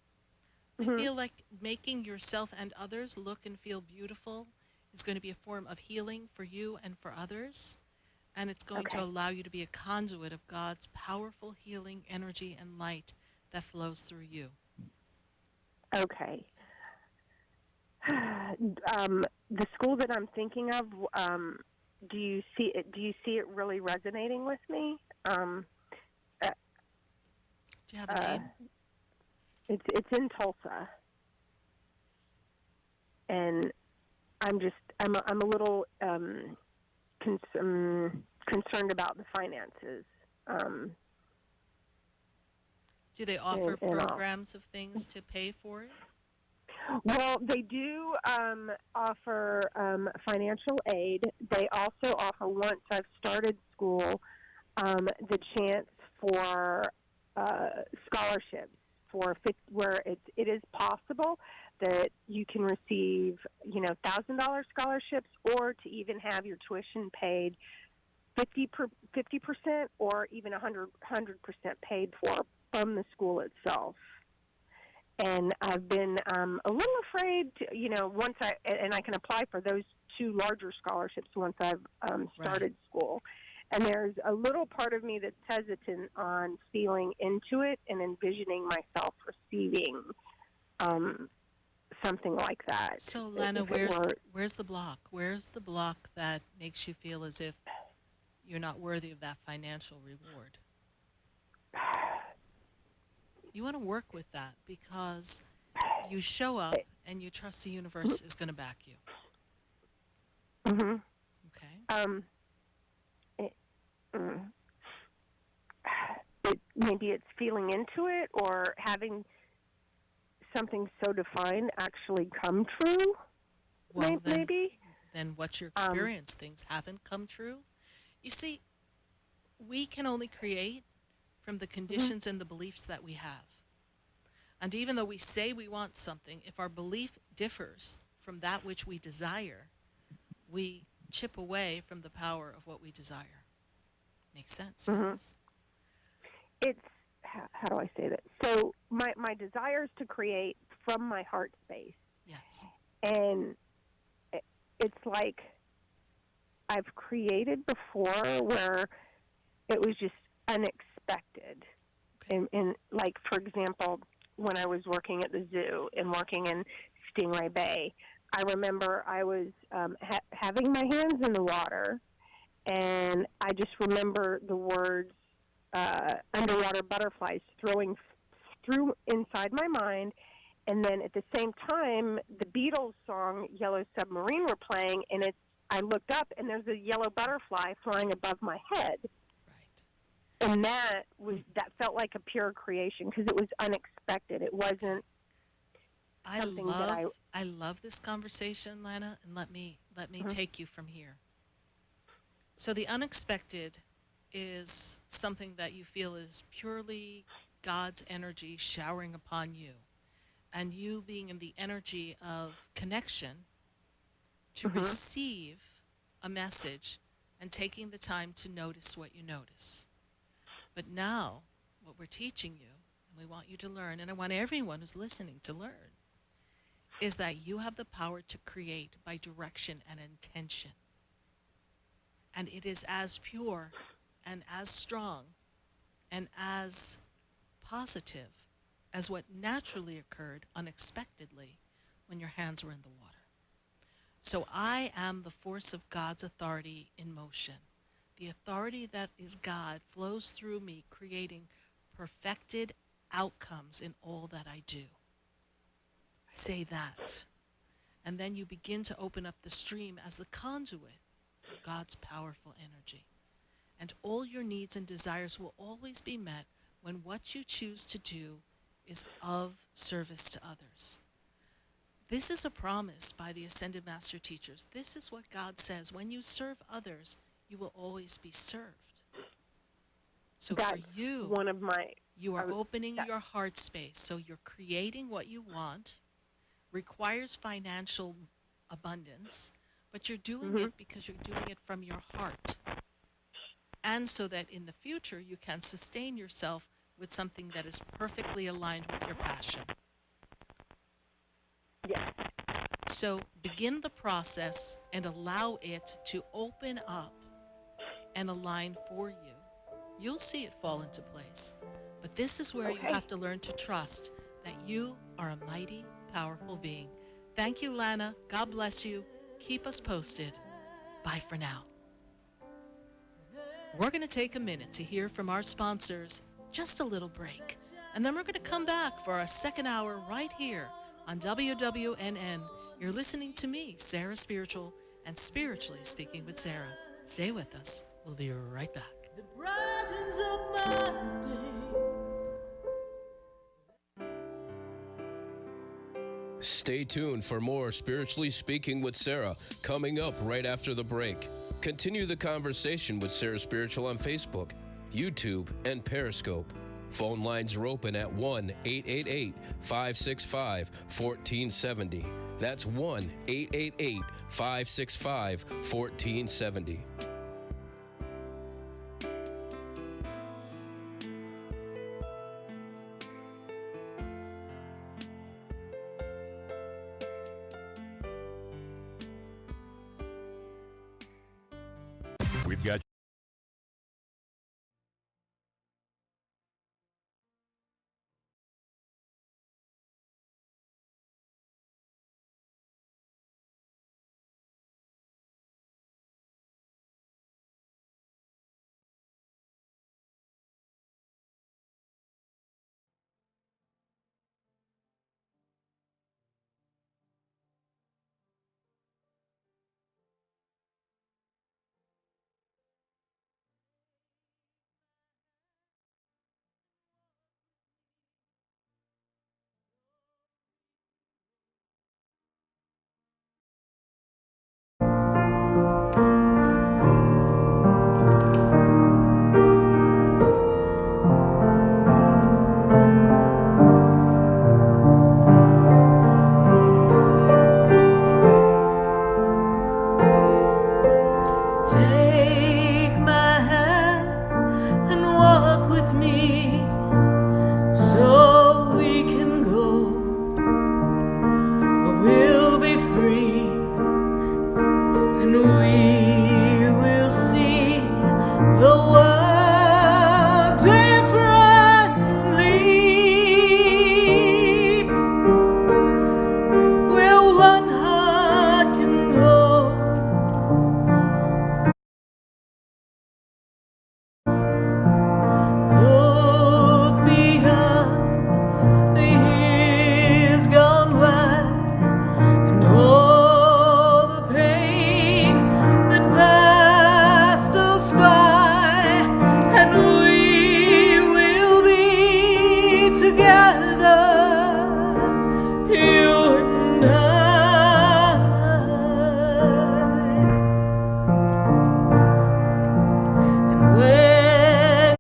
I feel like making yourself and others look and feel beautiful is going to be a form of healing for you and for others. And it's going to allow you to be a conduit of God's powerful healing energy and light that flows through you. Okay. The school that I'm thinking of, do you see it really resonating with me? Do you have a name? It's in Tulsa, and I'm a little concerned about the finances. Do they offer programs of things to pay for it? Well, they do offer financial aid. They also offer, once I've started school, the chance for scholarships where it is possible that you can receive, $1,000 scholarships, or to even have your tuition paid 50% or even 100% paid for from the school itself. And I've been a little afraid to, once I can apply for those 2 larger scholarships once I've started school. And there's a little part of me that's hesitant on feeling into it and envisioning myself receiving something like that. So, Lana, where's the block? Where's the block that makes you feel as if you're not worthy of that financial reward? You want to work with that because you show up and you trust the universe is going to back you. Mm-hmm. Okay. Maybe it's feeling into it or having something so defined actually come true. Well, maybe. Then what's your experience? Things haven't come true. You see, we can only create from the conditions and the beliefs that we have. And even though we say we want something, if our belief differs from that which we desire, we chip away from the power of what we desire. Makes sense? Yes? It's, how do I say that? So my desire is to create from my heart space. Yes. And it's like I've created before where it was just unexpected. Okay. And like, for example, when I was working at the zoo and working in Stingray Bay, I remember I was having my hands in the water, and I just remember the words underwater butterflies through inside my mind. And then at the same time, the Beatles song Yellow Submarine were playing, and I looked up, and there's a yellow butterfly flying above my head. Right. And that felt like a pure creation because it was unexpected. It wasn't something that I love this conversation, Lana, and let me take you from here. So the unexpected is something that you feel is purely God's energy showering upon you, and you being in the energy of connection to receive a message and taking the time to notice what you notice. But now, what we're teaching you, and we want you to learn, and I want everyone who's listening to learn, is that you have the power to create by direction and intention. And it is as pure and as strong and as positive as what naturally occurred unexpectedly when your hands were in the water. So I am the force of God's authority in motion. The authority that is God flows through me, creating perfected outcomes in all that I do. Say that. And then you begin to open up the stream as the conduit of God's powerful energy. And all your needs and desires will always be met when what you choose to do is of service to others. This is a promise by the Ascended Master Teachers. This is what God says. When you serve others, you will always be served. So that's for you, one of my, you are opening your heart space. So you're creating what you want, requires financial abundance, but you're doing it because you're doing it from your heart. And so that in the future you can sustain yourself with something that is perfectly aligned with your passion. Yes. So begin the process and allow it to open up and align for you. You'll see it fall into place. But this is where you have to learn to trust that you are a mighty, powerful being. Thank you, Lana. God bless you. Keep us posted. Bye for now. We're going to take a minute to hear from our sponsors, just a little break. And then we're going to come back for our second hour right here on WWNN. You're listening to me, Sarah Spiritual, and Spiritually Speaking with Sarah. Stay with us. We'll be right back. The brightens up my day. Stay tuned for more Spiritually Speaking with Sarah coming up right after the break. Continue the conversation with Sarah Spiritual on Facebook, YouTube, and Periscope. Phone lines are open at 1-888-565-1470. That's 1-888-565-1470. We've got Take my hand and walk with me so we can go where we'll be free and we will see the world differently, where one heart can go. Look beyond the years gone by and all the pain that passed us by, and we will be together, you and I. And when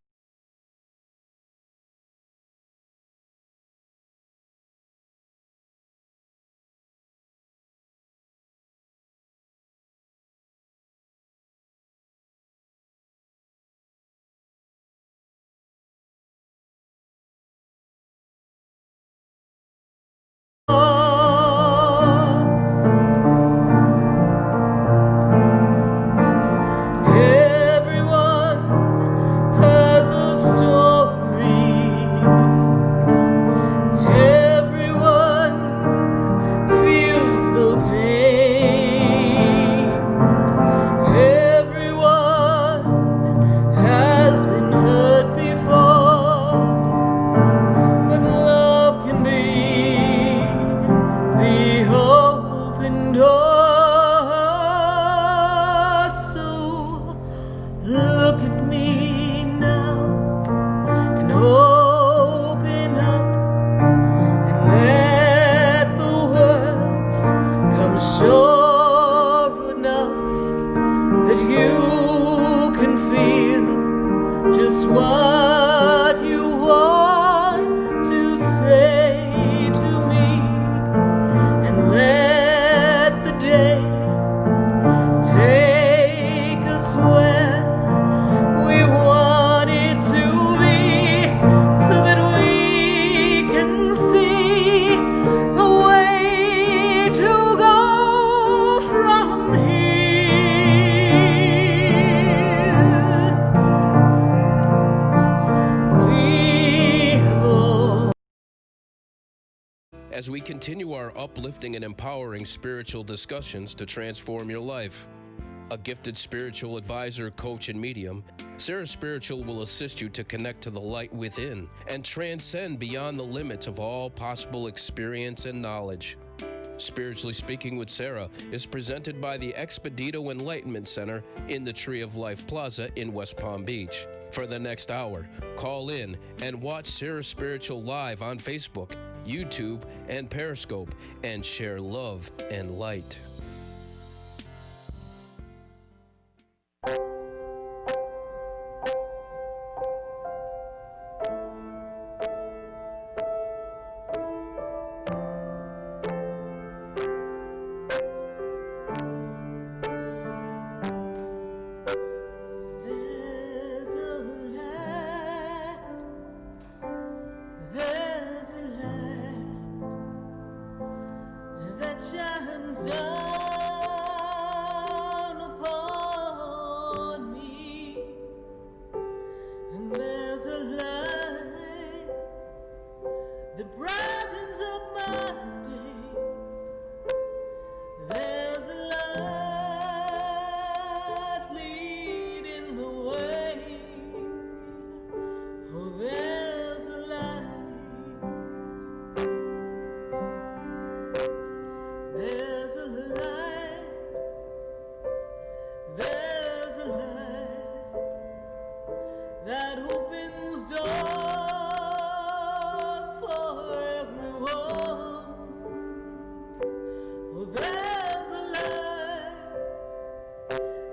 everyone has a story, everyone feels the pain, everyone has been hurt before, but love can be the open door. So look at me now and open up and let the words come sure enough that you can feel just what you want to say to me, and let the day take us where we want it to be, so that we can see a way to go from here. We have all As we continue our uplifting and empowering spiritual discussions to transform your life. A gifted spiritual advisor, coach, and medium, Sarah Spiritual will assist you to connect to the light within and transcend beyond the limits of all possible experience and knowledge. Spiritually Speaking with Sarah is presented by the Expedito Enlightenment Center in the Tree of Life Plaza in West Palm Beach. For the next hour, call in and watch Sarah Spiritual live on Facebook, YouTube, and Periscope, and share love and light. There's a light that shines down brightens up my day. There's a light leading the way. Oh, there's a light. There's a light. There's a light that opens doors for everyone. Oh, there's a light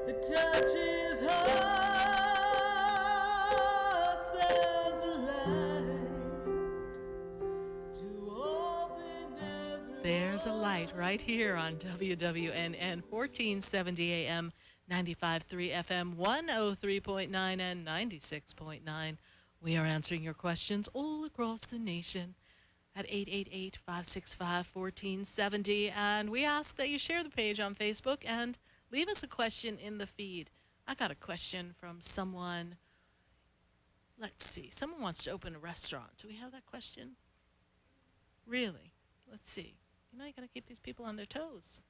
that touches hearts. There's a light to open every. There's a light right here on WWNN 1470 AM, 95.3 FM, 103.9 and 96.9. We are answering your questions all across the nation at 888-565-1470. And we ask that you share the page on Facebook and leave us a question in the feed. I got a question from someone. Let's see. Someone wants to open a restaurant. Do we have that question? Really? Let's see. You know, you got to keep these people on their toes.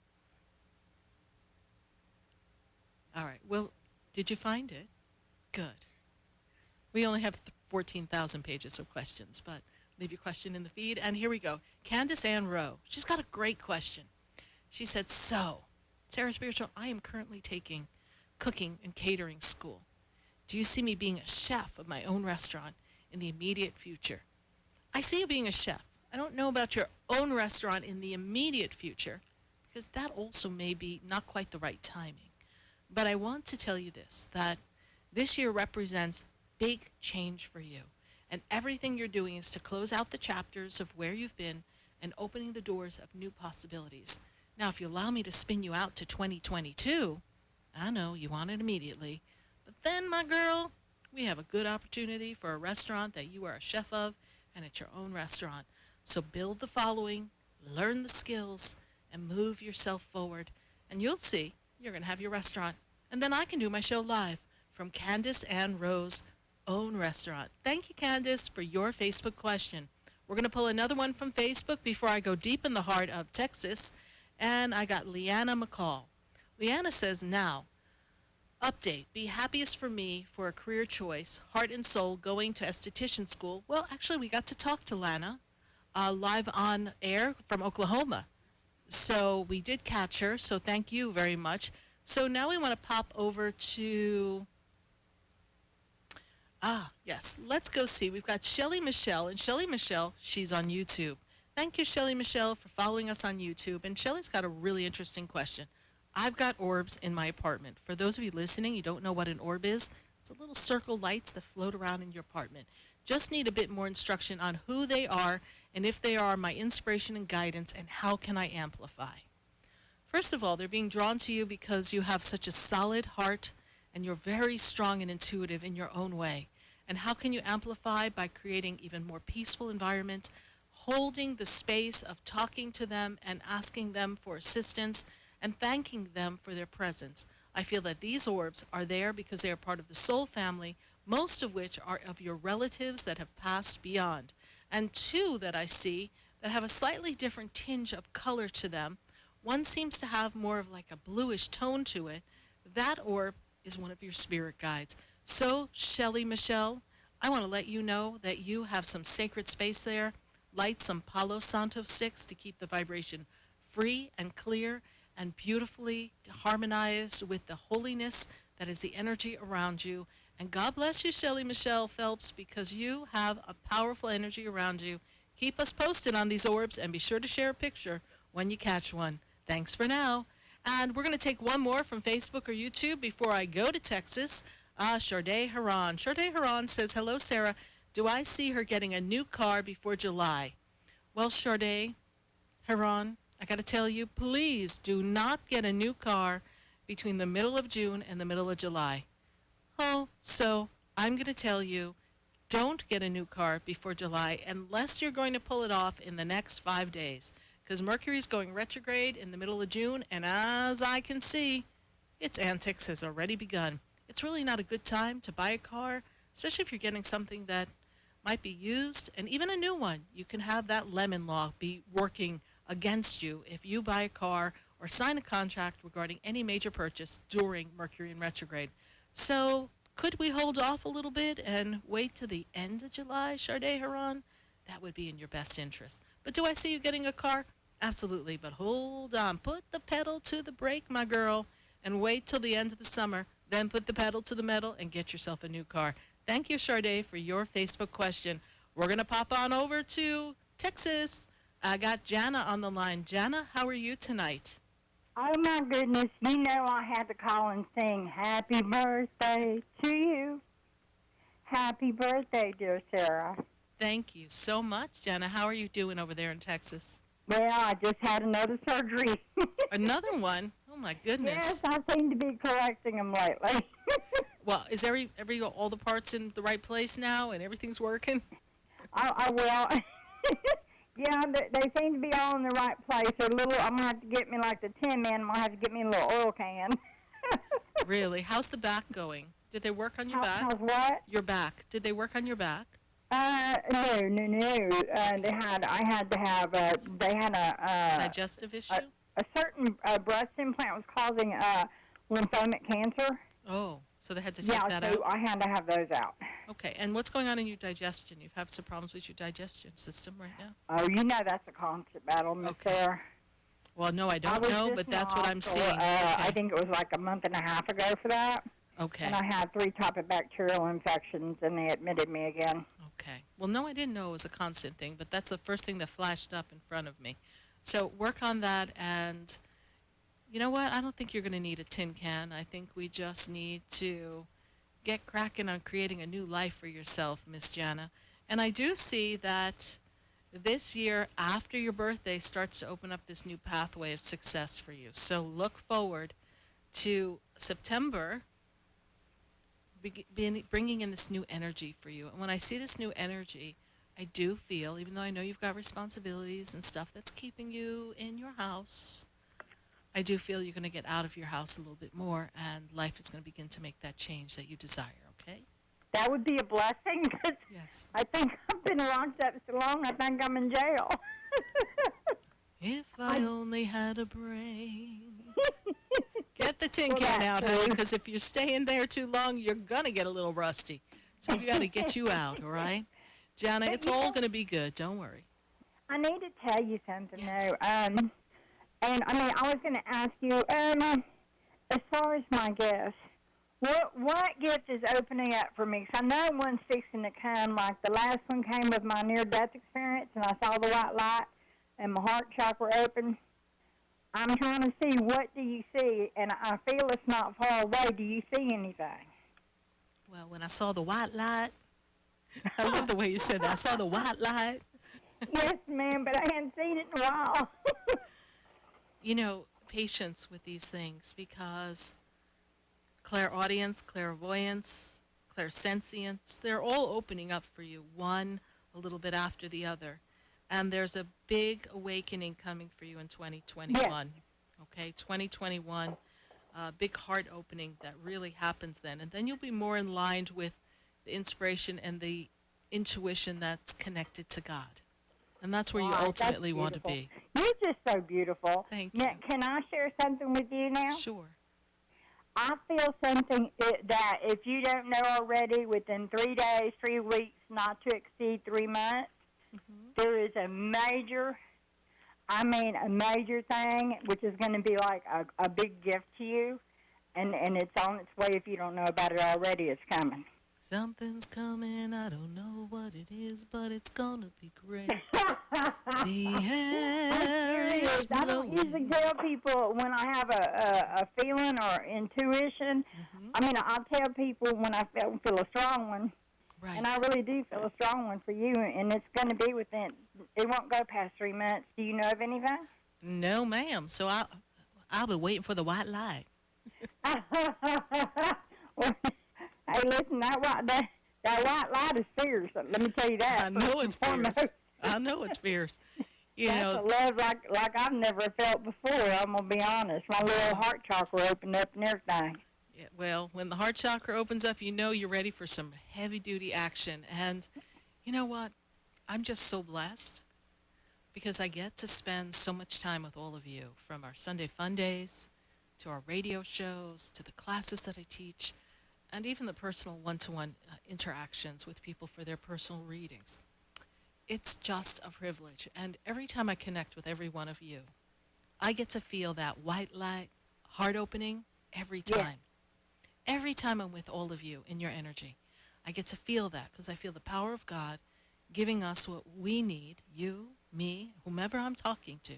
All right. Well, did you find it? Good. We only have 14,000 pages of questions, but leave your question in the feed. And here we go. Candace Ann Rowe. She's got a great question. She said, so, Sarah Spiritual, I am currently taking cooking and catering school. Do you see me being a chef of my own restaurant in the immediate future? I see you being a chef. I don't know about your own restaurant in the immediate future, because that also may be not quite the right timing. But I want to tell you this, that this year represents big change for you. And everything you're doing is to close out the chapters of where you've been and opening the doors of new possibilities. Now, if you allow me to spin you out to 2022, I know you want it immediately. But then, my girl, we have a good opportunity for a restaurant that you are a chef of, and it's your own restaurant. So build the following, learn the skills, and move yourself forward. And you'll see you're going to have your restaurant. And then I can do my show live from Candace Ann Rowe's own restaurant. Thank you, Candace, for your Facebook question. We're going to pull another one from Facebook before I go deep in the heart of Texas. And I got Leanna McCall. Leanna says, now, update, be happiest for me for a career choice, heart and soul, going to esthetician school. Well, actually, we got to talk to Lana live on air from Oklahoma. So we did catch her, so thank you very much. So now we want to pop over to, yes, let's go see. We've got Shelly Michelle, and Shelly Michelle, she's on YouTube. Thank you, Shelly Michelle, for following us on YouTube. And Shelly's got a really interesting question. I've got orbs in my apartment. For those of you listening, you don't know what an orb is. It's a little circle lights that float around in your apartment. Just need a bit more instruction on who they are and if they are my inspiration and guidance, and how can I amplify. First of all, they're being drawn to you because you have such a solid heart and you're very strong and intuitive in your own way. And how can you amplify? By creating even more peaceful environment, holding the space of talking to them and asking them for assistance and thanking them for their presence. I feel that these orbs are there because they are part of the soul family, most of which are of your relatives that have passed beyond. And two that I see that have a slightly different tinge of color to them. One seems to have more of like a bluish tone to it. That orb is one of your spirit guides. So, Shelly Michelle, I want to let you know that you have some sacred space there. Light some Palo Santo sticks to keep the vibration free and clear and beautifully harmonized with the holiness that is the energy around you. And God bless you, Shelly Michelle Phelps, because you have a powerful energy around you. Keep us posted on these orbs and be sure to share a picture when you catch one. Thanks for now. And we're going to take one more from Facebook or YouTube before I go to Texas. Sharday Haran. Sharday Haran says, hello, Sarah. Do I see her getting a new car before July? Well, Sharday Haran, I got to tell you, please do not get a new car between the middle of June and the middle of July. Oh, so I'm going to tell you, don't get a new car before July unless you're going to pull it off in the next 5 days, because Mercury's going retrograde in the middle of June, and as I can see, its antics has already begun. It's really not a good time to buy a car, especially if you're getting something that might be used, and even a new one. You can have that lemon law be working against you if you buy a car or sign a contract regarding any major purchase during Mercury in retrograde. So could we hold off a little bit and wait to the end of July, Sade Haran? That would be in your best interest. But do I see you getting a car? Absolutely. But hold on. Put the pedal to the brake, my girl, and wait till the end of the summer. Then put the pedal to the metal and get yourself a new car. Thank you, Sade, for your Facebook question. We're going to pop on over to Texas. I got Jana on the line. Jana, how are you tonight? Oh, my goodness. You know I had to call and sing happy birthday to you. Happy birthday, dear Sarah. Thank you so much, Jana. How are you doing over there in Texas? Well, I just had another surgery. Another one? Oh, my goodness. Yes, I seem to be collecting them lately. Well, is all the parts in the right place now and everything's working? Well, yeah, they seem to be all in the right place. I'm going to have to get me like the Tin Man. I'm going to have to get me a little oil can. Really? How's the back going? Did they work on your back? How's what? Your back. Did they work on your back? No. I had to have, they had a digestive issue? A certain breast implant was causing lymphomic cancer. Oh, so they had to take that out? Yeah, so I had to have those out. Okay, and what's going on in your digestion? You've had some problems with your digestion system right now? Oh, you know that's a constant battle, Miss Sarah. Well, no, I don't know, but that's what I'm seeing. I think it was like a month and a half ago for that. Okay. And I had 3 type of bacterial infections, and they admitted me again. Okay. Well, no, I didn't know it was a constant thing, but that's the first thing that flashed up in front of me. So work on that, and you know what? I don't think you're going to need a tin can. I think we just need to get cracking on creating a new life for yourself, Miss Jana. And I do see that this year, after your birthday, starts to open up this new pathway of success for you. So look forward to September bringing in this new energy for you. And when I see this new energy, I do feel, even though I know you've got responsibilities and stuff that's keeping you in your house, I do feel you're going to get out of your house a little bit more, and life is going to begin to make that change that you desire, okay? That would be a blessing, because yes. I think I've been locked up so long, I think I'm in jail. If I only had a brain. Get the tin can out, honey, because if you're staying there too long, you're going to get a little rusty. So we got to get you out, all right? Jana, it's all going to be good. Don't worry. I need to tell you something, though. And, I mean, I was going to ask you, as far as my gift, what gift is opening up for me? Because I know one's fixing to come. Like the last one came with my near-death experience, and I saw the white light, and my heart chakra open. I'm trying to see, what do you see? And I feel it's not far away. Do you see anything? Well, when I saw the white light, I love the way you said that. I saw the white light. Yes, ma'am, but I hadn't seen it in a while. You know, patience with these things, because clairaudience, clairvoyance, clairsentience, they're all opening up for you, one a little bit after the other. And there's a big awakening coming for you in 2021. Yes. Okay, 2021, big heart opening that really happens then. And then you'll be more in line with the inspiration and the intuition that's connected to God. And that's where you ultimately want to be. You're just so beautiful. Thank you. Now, can I share something with you now? Sure. I feel something that if you don't know already, within 3 days, 3 weeks, not to exceed 3 months, there is a major thing, which is going to be like a big gift to you, and it's on its way. If you don't know about it already, it's coming. Something's coming, I don't know what it is, but it's going to be great. The air is blowing. I don't usually tell people when I have a feeling or intuition. I mean, I'll tell people when I feel a strong one. Right. And I really do feel a strong one for you, and it's going to be within, it won't go past 3 months. Do you know of anything? No, ma'am. So I'll be waiting for the white light. Well, hey, listen, that white light is fierce. Let me tell you that. I know it's fierce. I know it's fierce. That's a love like I've never felt before, I'm going to be honest. My little heart chakra opened up and everything. Yeah, well, when the heart chakra opens up, you know you're ready for some heavy-duty action. And, You know what? I'm just so blessed because I get to spend so much time with all of you, from our Sunday fun days to our radio shows to the classes that I teach, and even the personal one-to-one interactions with people for their personal readings. It's just a privilege. And every time I connect with every one of you, I get to feel that white light, heart opening every time. Every time I'm with all of you in your energy, I get to feel that because I feel the power of God giving us what we need, you, me, whomever I'm talking to,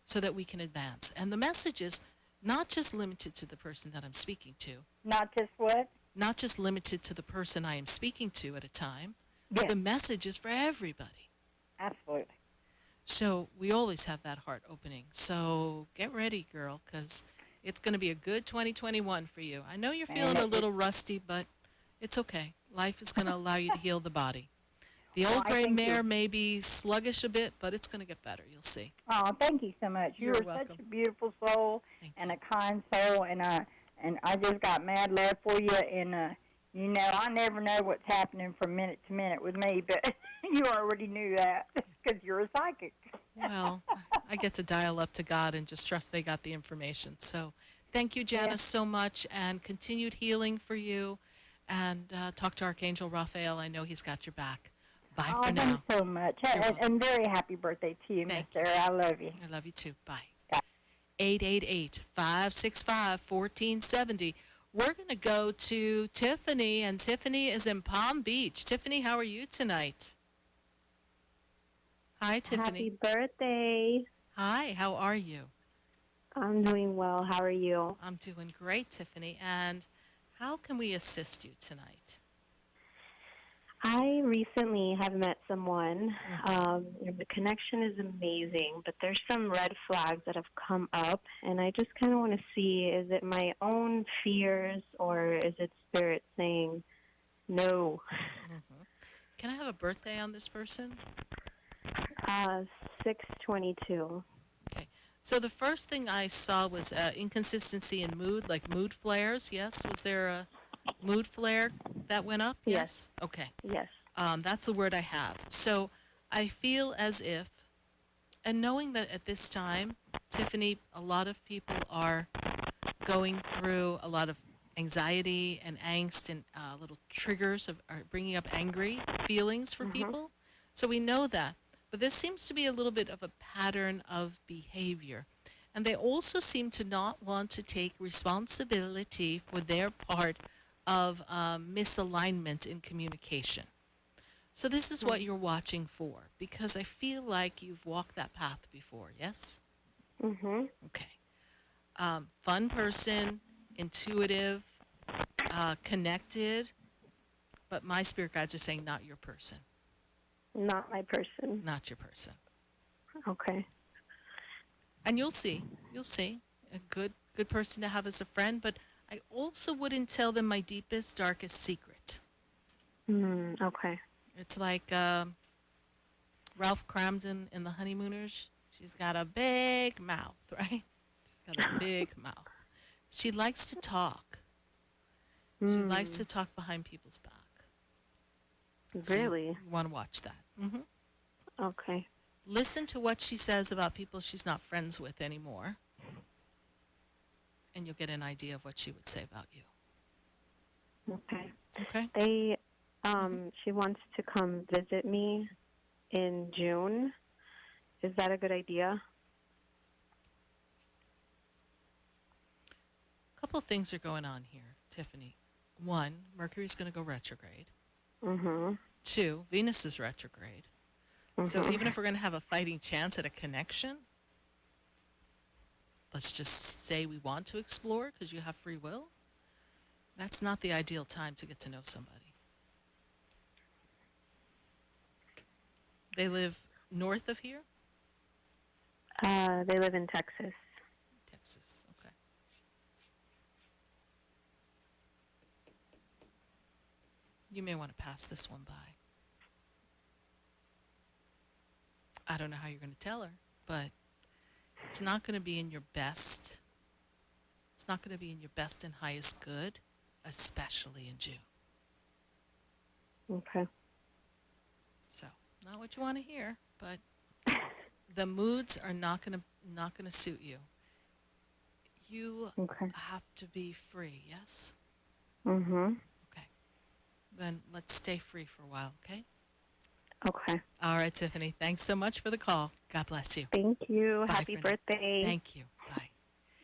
so that we can advance. And the message is not just limited to the person that I'm speaking to. Not just what? Not just limited to the person I am speaking to at a time, but the message is for everybody. Absolutely. So we always have that heart opening. So get ready, girl, because it's going to be a good 2021 for you. I know you're feeling a little rusty, but it's okay. Life is going to allow you to heal the body. The old gray mare may be sluggish a bit, but it's going to get better. You'll see. Oh, thank you so much. You're You are welcome. such a beautiful soul and a kind soul, and I just got mad love for you. And you know, I never know what's happening from minute to minute with me, but you already knew that because you're a psychic. Well, I get to dial up to God and just trust they got the information. So thank you, Janice, so much, and continued healing for you. And talk to Archangel Raphael. I know he's got your back. Bye for now. Thanks so much. And very happy birthday to you, Miss Sarah. I love you. I love you too. Bye. 888-565-1470. We're going to go to Tiffany, and Tiffany is in Palm Beach. Tiffany, how are you tonight? Hi, Tiffany. Happy birthday. Hi, how are you? I'm doing well. How are you? I'm doing great, Tiffany. And how can we assist you tonight? I recently have met someone. The connection is amazing, but there's some red flags that have come up, and I just kind of want to see, is it my own fears or is it spirit saying no? Can I have a birthday on this person? 6/22. Okay. So the first thing I saw was inconsistency in mood, like mood flares, yes? Was there a mood flare that went up? Yes. Okay. Yes. That's the word I have. So I feel as if, and knowing that at this time, Tiffany, a lot of people are going through a lot of anxiety and angst and little triggers are bringing up angry feelings for people. So we know that. But this seems to be a little bit of a pattern of behavior. And they also seem to not want to take responsibility for their part of misalignment in communication. So this is what you're watching for, because I feel like you've walked that path before, yes? Okay. Fun person, intuitive, connected, but my spirit guides are saying not your person. Not my person. Not your person. Okay. And you'll see. A good person to have as a friend, but I also wouldn't tell them my deepest, darkest secret. Okay. It's like Ralph Cramden in The Honeymooners. She's got a big mouth, right? She's got a big mouth. She likes to talk. She likes to talk behind people's back. Really? So you want to watch that. Okay. Listen to what she says about people she's not friends with anymore, and you'll get an idea of what she would say about you. Okay. Okay. She wants to come visit me in June. Is that a good idea? A couple of things are going on here, Tiffany. One, Mercury's going to go retrograde. 2, Venus is retrograde. So even if we're going to have a fighting chance at a connection, let's just say we want to explore because you have free will, that's not the ideal time to get to know somebody. They live north of here? They live in Texas. Texas, okay. You may want to pass this one by. I don't know how you're going to tell her, but it's not going to be in your best. It's not going to be in your best and highest good, especially in June. Okay. So, not what you want to hear, but the moods are not gonna suit you. You have to be free, yes? Mm-hmm. Okay. Then let's stay free for a while, okay? Okay. All right, Tiffany. Thanks so much for the call. God bless you. Thank you. Bye Happy for now. birthday. Thank you. Bye.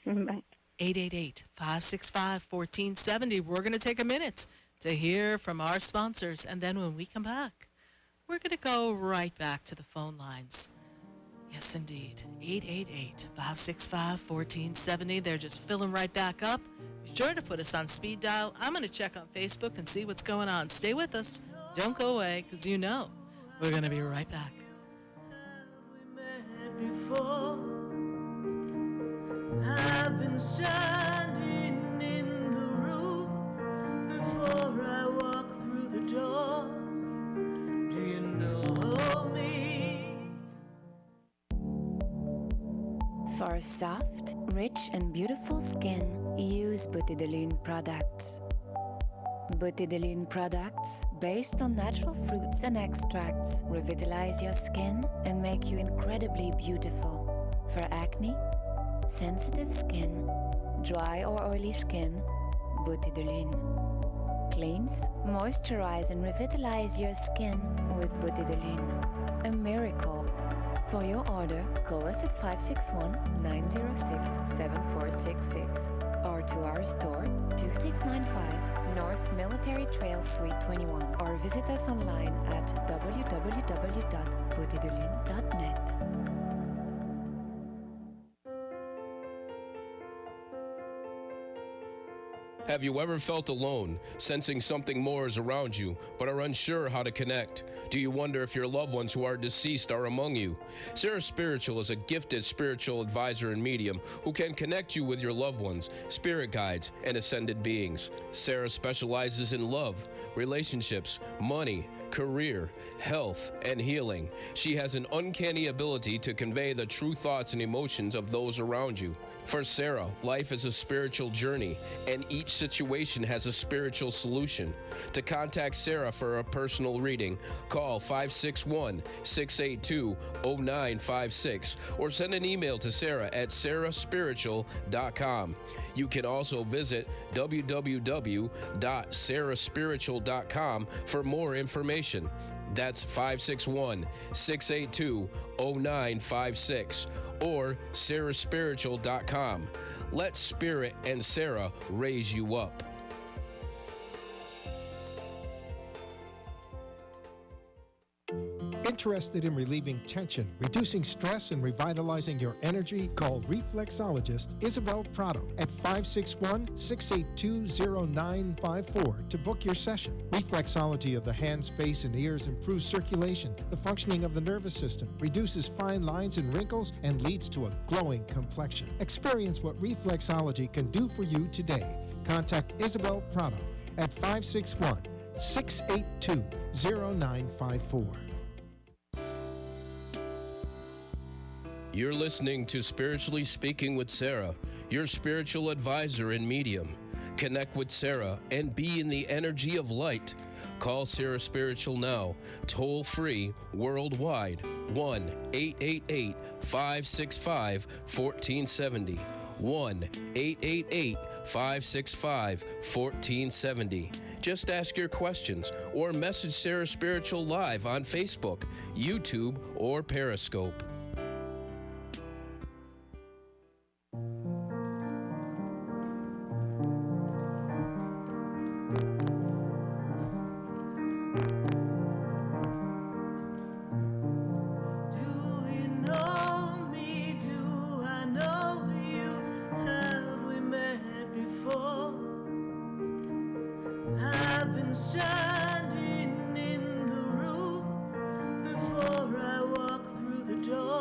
Bye. 888-565-1470. We're going to take a minute to hear from our sponsors, and then when we come back, we're going to go right back to the phone lines. Yes, indeed. 888-565-1470. They're just filling right back up. Be sure to put us on speed dial. I'm going to check on Facebook and see what's going on. Stay with us. Don't go away, because you know we're going to be right back. Before I've been standing in the room before I walk through the door. Do you know me? For soft, rich and beautiful skin, use Beauté de Lune products. Beauté de Lune products, based on natural fruits and extracts, revitalize your skin and make you incredibly beautiful. For acne, sensitive skin, dry or oily skin, Beauté de Lune. Cleanse, moisturize and revitalize your skin with Beauté de Lune. A miracle. For your order, call us at 561-906-7466 or to our store, 2695 North Military Trail Suite 21, or visit us online at www.beautédelune.net. Have you ever felt alone, sensing something more is around you, but are unsure how to connect? Do you wonder if your loved ones who are deceased are among you? Sarah Spiritual is a gifted spiritual advisor and medium who can connect you with your loved ones, spirit guides, and ascended beings. Sarah specializes in love, relationships, money, career, health, and healing. She has an uncanny ability to convey the true thoughts and emotions of those around you. For Sarah, life is a spiritual journey, and each situation has a spiritual solution. To contact Sarah for a personal reading, call 561-682-0956 or send an email to Sarah at SarahSpiritual.com. You can also visit www.SarahSpiritual.com for more information. That's 561-682-0956 or SarahSpiritual.com. Let Spirit and Sarah raise you up. Interested in relieving tension, reducing stress, and revitalizing your energy? Call reflexologist Isabel Prado at 561-682-0954 to book your session. Reflexology of the hands, face, and ears improves circulation, the functioning of the nervous system, reduces fine lines and wrinkles, and leads to a glowing complexion. Experience what reflexology can do for you today. Contact Isabel Prado at 561-682-0954. You're listening to Spiritually Speaking with Sarah, your spiritual advisor and medium. Connect with Sarah and be in the energy of light. Call Sarah Spiritual now, toll free, worldwide, 1-888-565-1470. 1-888-565-1470. Just ask your questions or message Sarah Spiritual live on Facebook, YouTube, or Periscope. Standing in the room before I walk through the door.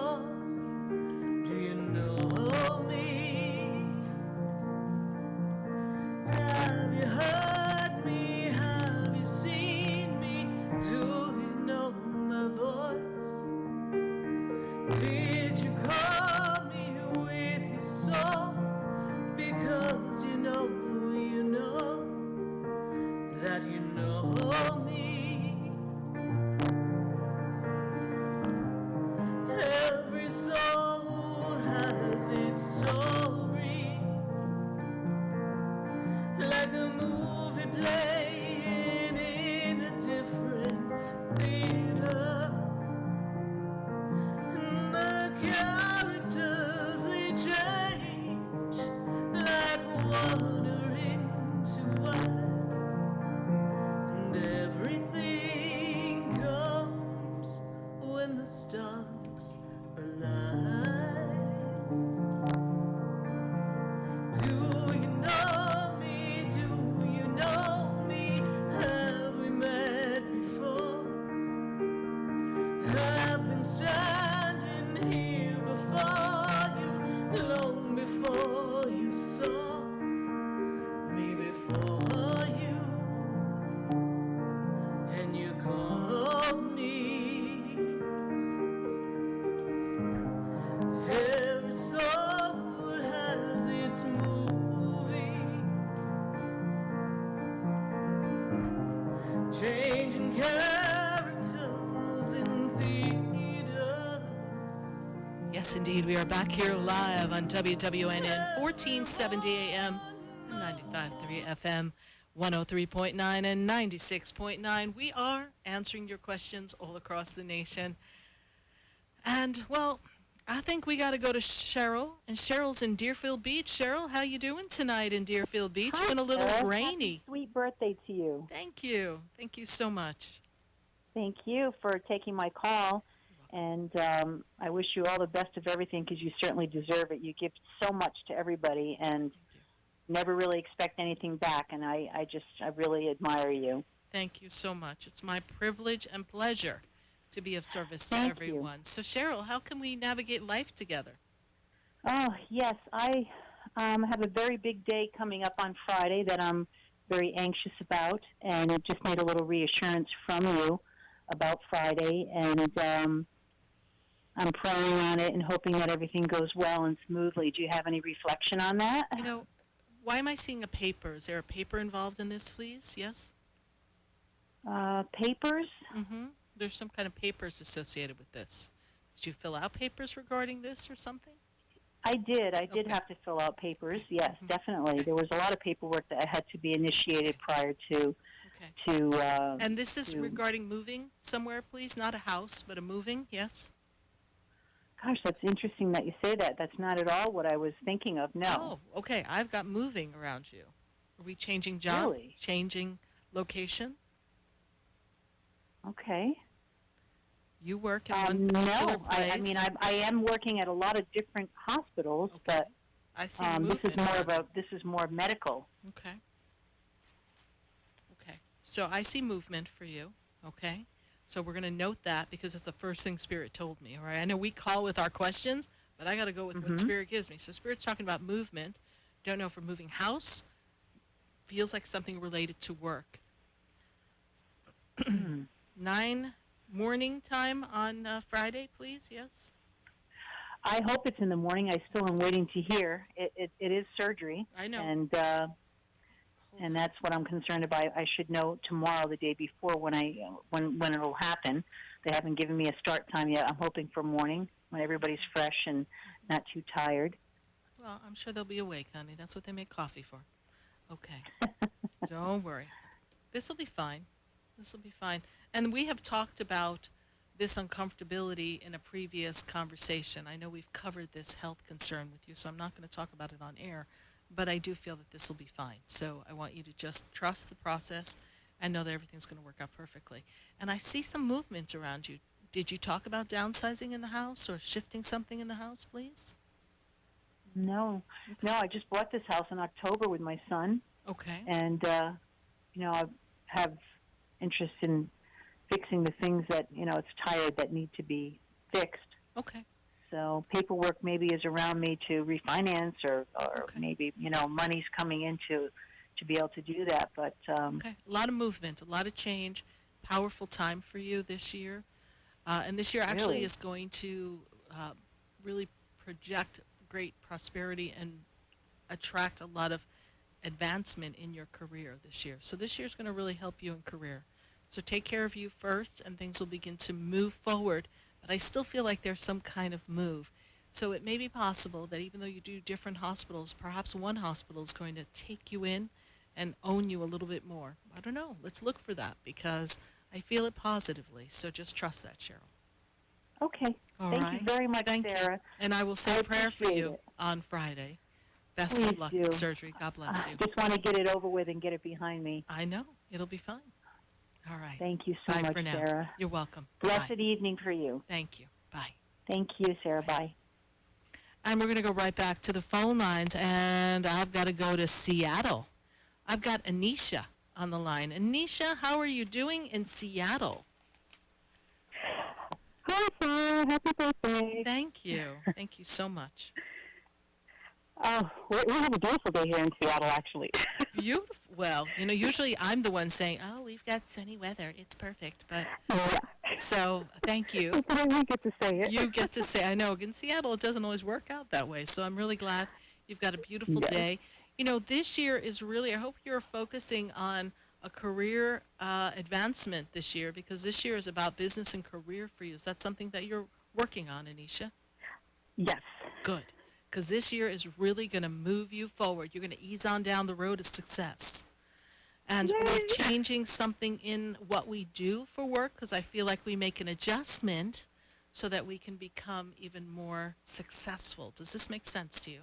changing characters in theaters. Yes, indeed. We are back here live on WWNN 1470 AM and 95.3 FM, 103.9 and 96.9. We are answering your questions all across the nation. And, well, I think we got to go to Cheryl, and Cheryl's in Deerfield Beach. Cheryl, how you doing tonight in Deerfield Beach? Hi, Been a little Sarah. rainy. Happy sweet birthday to you. Thank you. Thank you so much. Thank you for taking my call, and I wish you all the best of everything because you certainly deserve it. You give so much to everybody and never really expect anything back, and I really admire you. Thank you so much. It's my privilege and pleasure to be of service to Thank everyone. you. So, Cheryl, how can we navigate life together? Oh, yes. I have a very big day coming up on Friday that I'm very anxious about, and I just need a little reassurance from you about Friday, and I'm praying on it and hoping that everything goes well and smoothly. Do you have any reflection on that? You know, why am I seeing a paper? Is there a paper involved in this, please? Yes? Papers? Mm-hmm. There's some kind of papers associated with this. Did you fill out papers regarding this or something? I did. I did have to fill out papers. Yes, definitely. Okay. There was a lot of paperwork that had to be initiated prior to. And this is regarding moving somewhere, please? Not a house, but a moving, yes? Gosh, that's interesting that you say that. That's not at all what I was thinking of, no. Oh, okay. I've got moving around you. Are we changing job? Really? Changing location? Okay. You work at one particular no, place? I mean, I am working at a lot of different hospitals, but I see this is more medical. Okay. Okay. So I see movement for you. Okay. So we're going to note that because it's the first thing Spirit told me. All right. I know we call with our questions, but I got to go with what Spirit gives me. So Spirit's talking about movement. Don't know if we're moving house. Feels like something related to work. 9 morning time on Friday, please. Yes. I hope it's in the morning. I still am waiting to hear. It is surgery. I know. And that's what I'm concerned about. I should know tomorrow, the day before, when it'll happen. They haven't given me a start time yet. I'm hoping for morning when everybody's fresh and not too tired. Well, I'm sure they'll be awake, honey. That's what they make coffee for. Okay. Don't worry. This will be fine. This will be fine. And we have talked about this uncomfortability in a previous conversation. I know we've covered this health concern with you, so I'm not going to talk about it on air, but I do feel that this will be fine. So I want you to just trust the process and know that everything's going to work out perfectly. And I see some movement around you. Did you talk about downsizing in the house or shifting something in the house, please? No. No, I just bought this house in October with my son. Okay. And, I have interest in fixing the things that, it's tired that need to be fixed. Okay. So paperwork maybe is around me to refinance or maybe, money's coming in to be able to do that. But okay. A lot of movement, a lot of change, powerful time for you this year. And this year actually is going to really project great prosperity and attract a lot of advancement in your career this year. So this year is going to really help you in career. So take care of you first, and things will begin to move forward. But I still feel like there's some kind of move. So it may be possible that even though you do different hospitals, perhaps one hospital is going to take you in and own you a little bit more. I don't know. Let's look for that because I feel it positively. So just trust that, Cheryl. Okay. All Thank right. you very much, Thank Sarah. you. And I will say a prayer for you on Friday. Best Please of luck do. with surgery. God bless you. I just want to get it over with and get it behind me. I know. It'll be fine. All right. Thank you so Bye much, for now. Sarah. You're welcome. Blessed Bye. evening for you. Thank you. Bye. Thank you, Sarah. Bye. And we're going to go right back to the phone lines, and I've got to go to Seattle. I've got Anisha on the line. Anisha, how are you doing in Seattle? Hi, Sarah. Happy birthday. Thank you. Thank you so much. We have a beautiful day here in Seattle, actually. Beautiful. Well, usually I'm the one saying, oh, we've got sunny weather. It's perfect. But so thank you. You get to say it. You get to say, I know. In Seattle, it doesn't always work out that way. So I'm really glad you've got a beautiful day. This year is really, I hope you're focusing on a career advancement this year, because this year is about business and career for you. Is that something that you're working on, Anisha? Yes. Good. Because this year is really going to move you forward. You're going to ease on down the road of success. And we're changing something in what we do for work, because I feel like we make an adjustment so that we can become even more successful. Does this make sense to you?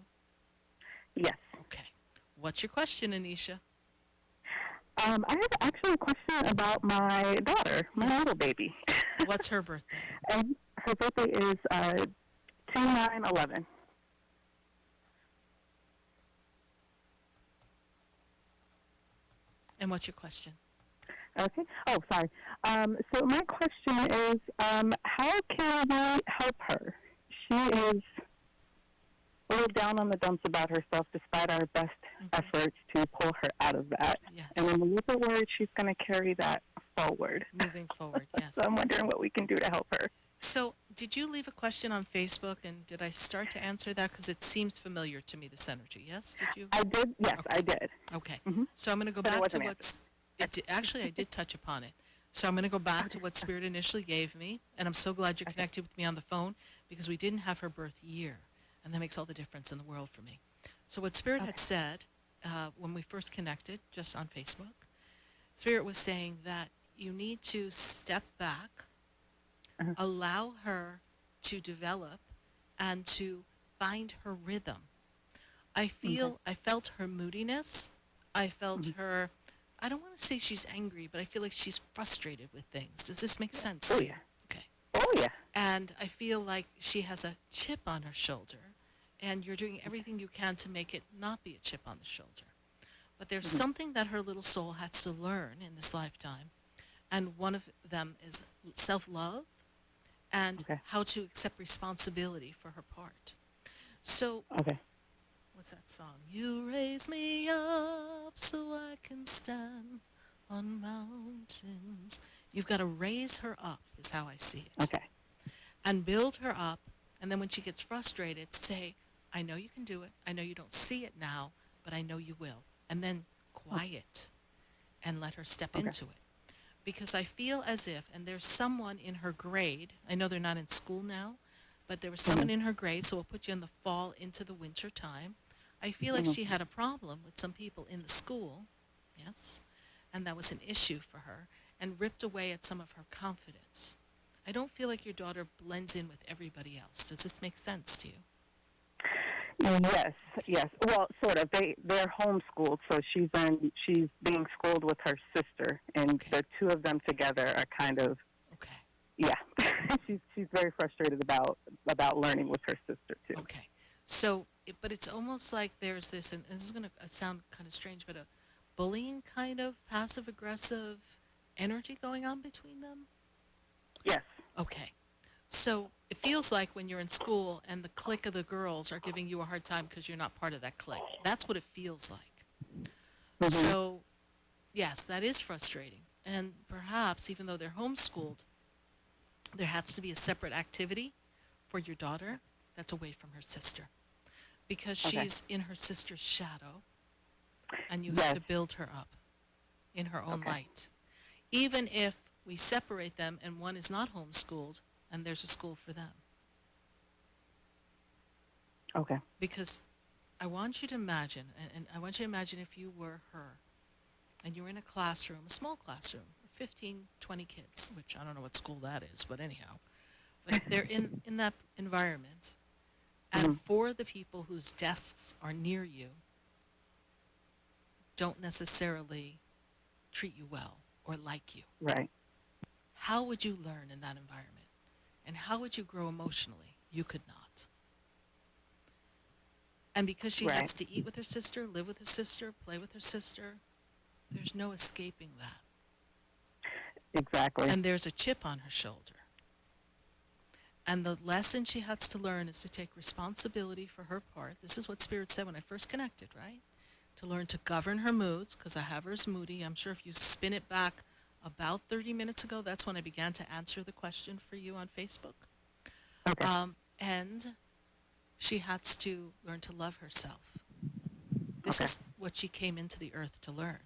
Yes. Okay. What's your question, Anisha? I have actually a question about my daughter, my little baby. What's her birthday? And her birthday is 2/9/11. And what's your question? Okay. Oh, sorry. So my question is, how can we help her? She is a little down on the dumps about herself, despite our best efforts to pull her out of that. Yes. And I'm a little bit worried she's going to carry that forward. Moving forward, yes. So I'm wondering what we can do to help her. So did you leave a question on Facebook, and did I start to answer that? Because it seems familiar to me, this energy. Yes? Did you? I did. Yes, okay. I did. Okay. So I'm going to go back to what's... Actually, I did touch upon it. So I'm going to go back to what Spirit initially gave me, and I'm so glad you're connected with me on the phone, because we didn't have her birth year, and that makes all the difference in the world for me. So what Spirit had said when we first connected, just on Facebook, Spirit was saying that you need to step back, allow her to develop, and to find her rhythm. I felt her moodiness. I felt her... I don't want to say she's angry, but I feel like she's frustrated with things. Does this make sense to you? Okay. Oh, yeah. And I feel like she has a chip on her shoulder, and you're doing everything you can to make it not be a chip on the shoulder. But there's something that her little soul has to learn in this lifetime, and one of them is self-love and how to accept responsibility for her part. So... What's that song? You raise me up so I can stand on mountains. You've got to raise her up, is how I see it. Okay. And build her up, and then when she gets frustrated, say, I know you can do it. I know you don't see it now, but I know you will. And then quiet and let her step into it. Because I feel as if, and there's someone in her grade, I know they're not in school now, but there was someone in her grade, so we'll put you in the fall into the winter time. I feel like she had a problem with some people in the school, yes, and that was an issue for her, and ripped away at some of her confidence. I don't feel like your daughter blends in with everybody else. Does this make sense to you? Yes. Well, sort of. They're homeschooled, so she's being schooled with her sister, and the two of them together are kind of... Yeah. she's very frustrated about learning with her sister, too. Okay. So, but it's almost like there's this, and this is going to sound kind of strange, but a bullying kind of passive-aggressive energy going on between them? Yes. Okay. So it feels like when you're in school and the clique of the girls are giving you a hard time because you're not part of that clique. That's what it feels like. So, yes, that is frustrating. And perhaps, even though they're homeschooled, there has to be a separate activity for your daughter that's away from her sister. Because she's in her sister's shadow, and you have to build her up in her own light. Even if we separate them and one is not homeschooled, and there's a school for them. Okay. Because I want you to imagine, and I want you to imagine if you were her, and you were in a classroom, a small classroom, 15, 20 kids, which I don't know what school that is, but anyhow. But if they're in that environment, and for the people whose desks are near you don't necessarily treat you well or like you. Right. How would you learn in that environment? And how would you grow emotionally? You could not. And because she has to eat with her sister, live with her sister, play with her sister, there's no escaping that. Exactly. And there's a chip on her shoulder. And the lesson she has to learn is to take responsibility for her part. This is what Spirit said when I first connected, right? To learn to govern her moods, because I have her as moody. I'm sure if you spin it back about 30 minutes ago, that's when I began to answer the question for you on Facebook. Okay. And she has to learn to love herself. This is what she came into the earth to learn.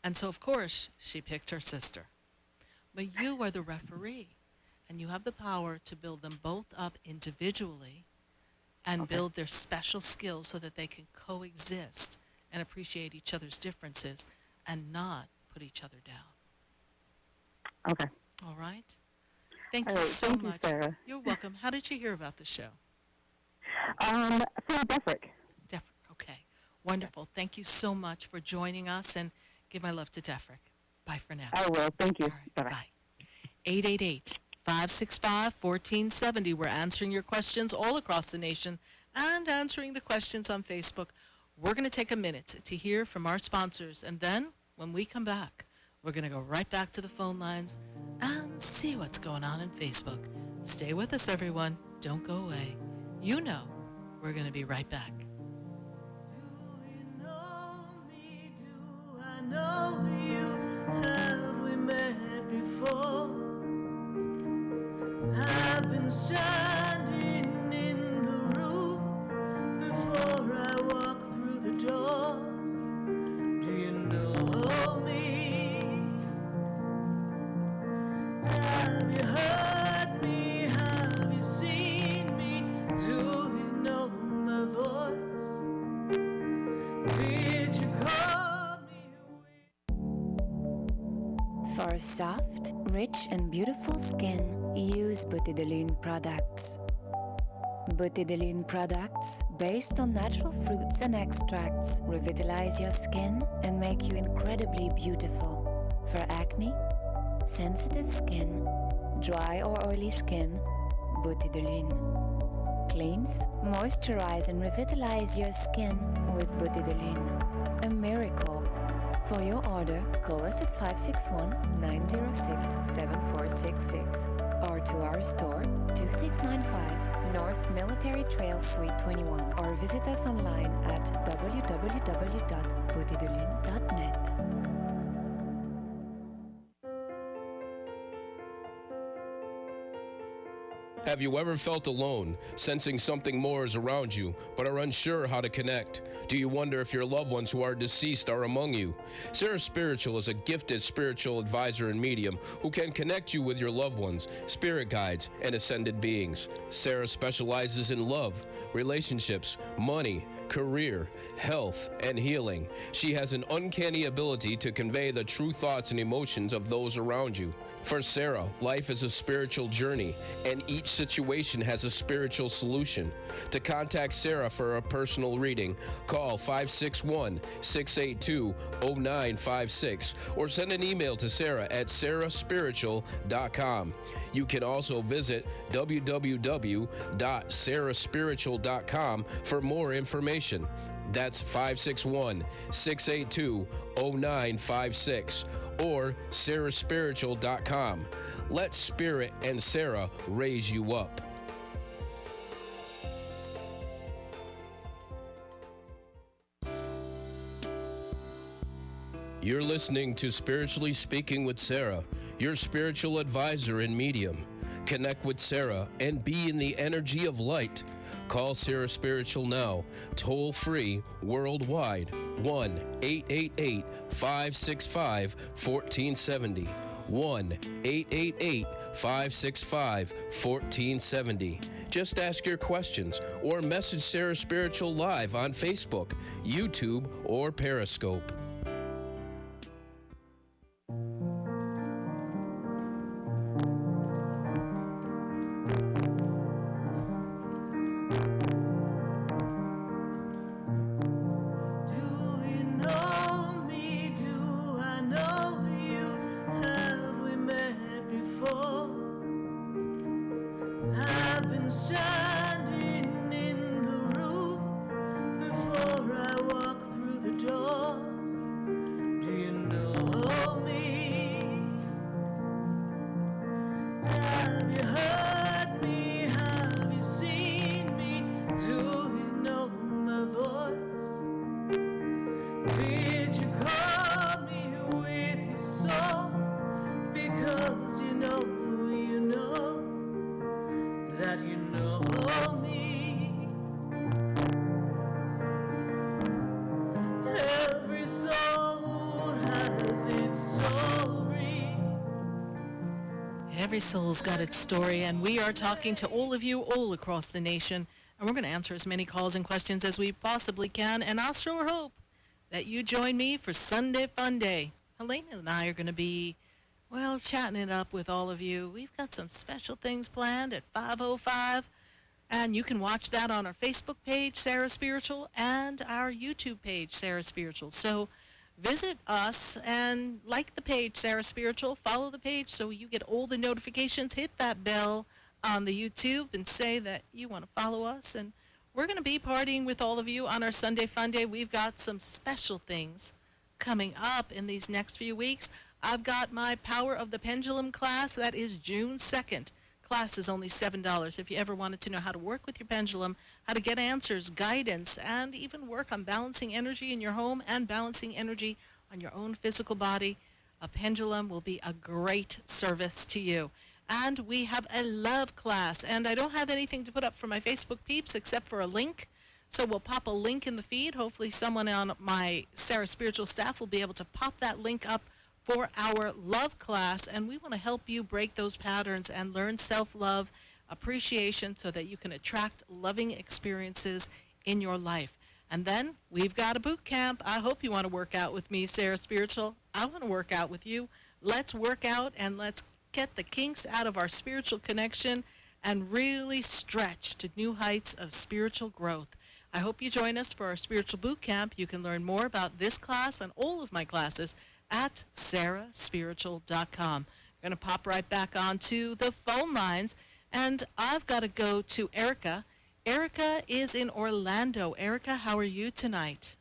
And so, of course, she picked her sister. But you are the referee, and you have the power to build them both up individually and build their special skills so that they can coexist and appreciate each other's differences and not put each other down. Okay. All right? Thank All you right, so thank you, much. Sarah. You're welcome. How did you hear about the show? From Defrick. Defrick, okay. Wonderful. Thank you so much for joining us, and give my love to Defrick. Bye for now. I will. Thank you. All right, bye. 888-565-1470. We're answering your questions all across the nation and answering the questions on Facebook. We're going to take a minute to hear from our sponsors, and then when we come back, we're going to go right back to the phone lines and see what's going on in Facebook. Stay with us, everyone. Don't go away. You know we're going to be right back. I know you, have we met before? I've been standing in the room before I walk through the door. Do you know me? Have you heard me? Have you seen me? Do you know my voice? Did you call me? For soft, rich and beautiful skin, use Beauté de Lune products. Beauté de Lune products, based on natural fruits and extracts, revitalize your skin and make you incredibly beautiful. For acne, sensitive skin, dry or oily skin, Beauté de Lune. Cleanse, moisturize and revitalize your skin with Beauté de Lune. A miracle. For your order, call us at 561-906-7466 or to our store, 2695 North Military Trail Suite 21, or visit us online at www.beautédelune.net. Have you ever felt alone, sensing something more is around you, but are unsure how to connect? Do you wonder if your loved ones who are deceased are among you? Sarah Spiritual is a gifted spiritual advisor and medium who can connect you with your loved ones, spirit guides, and ascended beings. Sarah specializes in love, relationships, money, career, health, and healing. She has an uncanny ability to convey the true thoughts and emotions of those around you. For Sarah, life is a spiritual journey, and each situation has a spiritual solution. To contact Sarah for a personal reading, call 561-682-0956 or send an email to Sarah at SarahSpiritual.com. You can also visit www.SarahSpiritual.com for more information. That's 561-682-0956 or SarahSpiritual.com. Let Spirit and Sarah raise you up. You're listening to Spiritually Speaking with Sarah, your spiritual advisor and medium. Connect with Sarah and be in the energy of light. Call Sarah Spiritual now, toll free, worldwide, 1-888-565-1470. 1-888-565-1470. Just ask your questions or message Sarah Spiritual live on Facebook, YouTube, or Periscope. Standing in the room before I walk through the door. Do you know me? Have you heard me? Have you seen me? Do you know my voice? Did you call me with your song? Because you know that you know me. Every soul has Every soul's got its story, and we are talking to all of you all across the nation, and we're going to answer as many calls and questions as we possibly can, and I'll sure hope that you join me for Sunday Fun Day. Helena and I are going to be, well, chatting it up with all of you. We've got some special things planned at 5:05, and you can watch that on our Facebook page, Sarah Spiritual, and our YouTube page, Sarah Spiritual. So visit us and like the page, Sarah Spiritual. Follow the page so you get all the notifications. Hit that bell on the YouTube and say that you want to follow us. And we're going to be partying with all of you on our Sunday Fun Day. We've got some special things coming up in these next few weeks. I've got my Power of the Pendulum class. That is June 2nd. Class is only $7. If you ever wanted to know how to work with your pendulum, how to get answers, guidance, and even work on balancing energy in your home and balancing energy on your own physical body, a pendulum will be a great service to you. And we have a love class, and I don't have anything to put up for my Facebook peeps except for a link. So we'll pop a link in the feed. Hopefully someone on my Sarah Spiritual staff will be able to pop that link up for our love class, and we want to help you break those patterns and learn self-love, appreciation, so that you can attract loving experiences in your life. And then we've got a boot camp. I hope you want to work out with me, Sarah Spiritual. I want to work out with you. Let's work out and let's get the kinks out of our spiritual connection and really stretch to new heights of spiritual growth. I hope you join us for our spiritual boot camp. You can learn more about this class and all of my classes at SarahSpiritual.com. I'm going to pop right back onto the phone lines, and I've got to go to Erica. Erica is in Orlando. Erica, how are you tonight?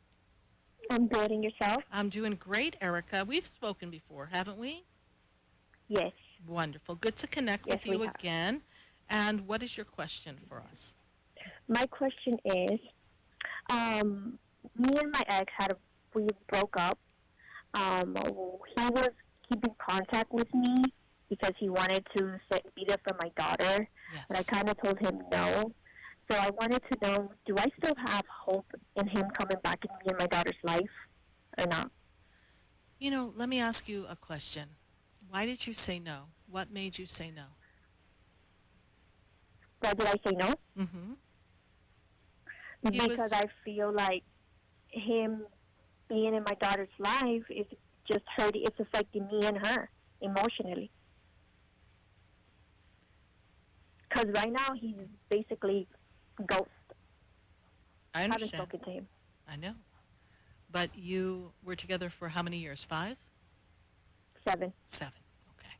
I'm good, and yourself? I'm doing great, Erica. We've spoken before, haven't we? Yes. Wonderful. Good to connect with you again. And what is your question for us? My question is, me and my ex we broke up. He was keeping contact with me because he wanted to be there for my daughter. Yes. But I kind of told him no. So I wanted to know, do I still have hope in him coming back in me and my daughter's life or not? You know, let me ask you a question. Why did you say no? What made you say no? Why did I say no? Mm-hmm. Because I feel like him being in my daughter's life is just hurting. It's affecting me and her emotionally. Because right now he's basically ghost. I understand. Haven't spoken to him. I know. But you were together for how many years? 5? 7. 7. Okay.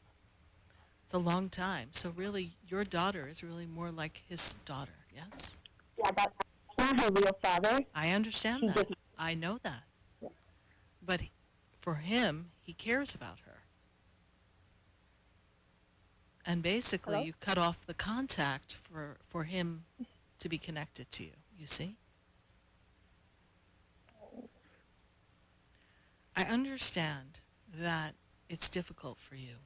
It's a long time. So really, your daughter is really more like his daughter, yes? Yeah, that's not her real father. I understand that. I know that. Yeah. But for him, he cares about her. And basically, Hello? you cut off the contact for him to be connected to you, you see? I understand that it's difficult for you.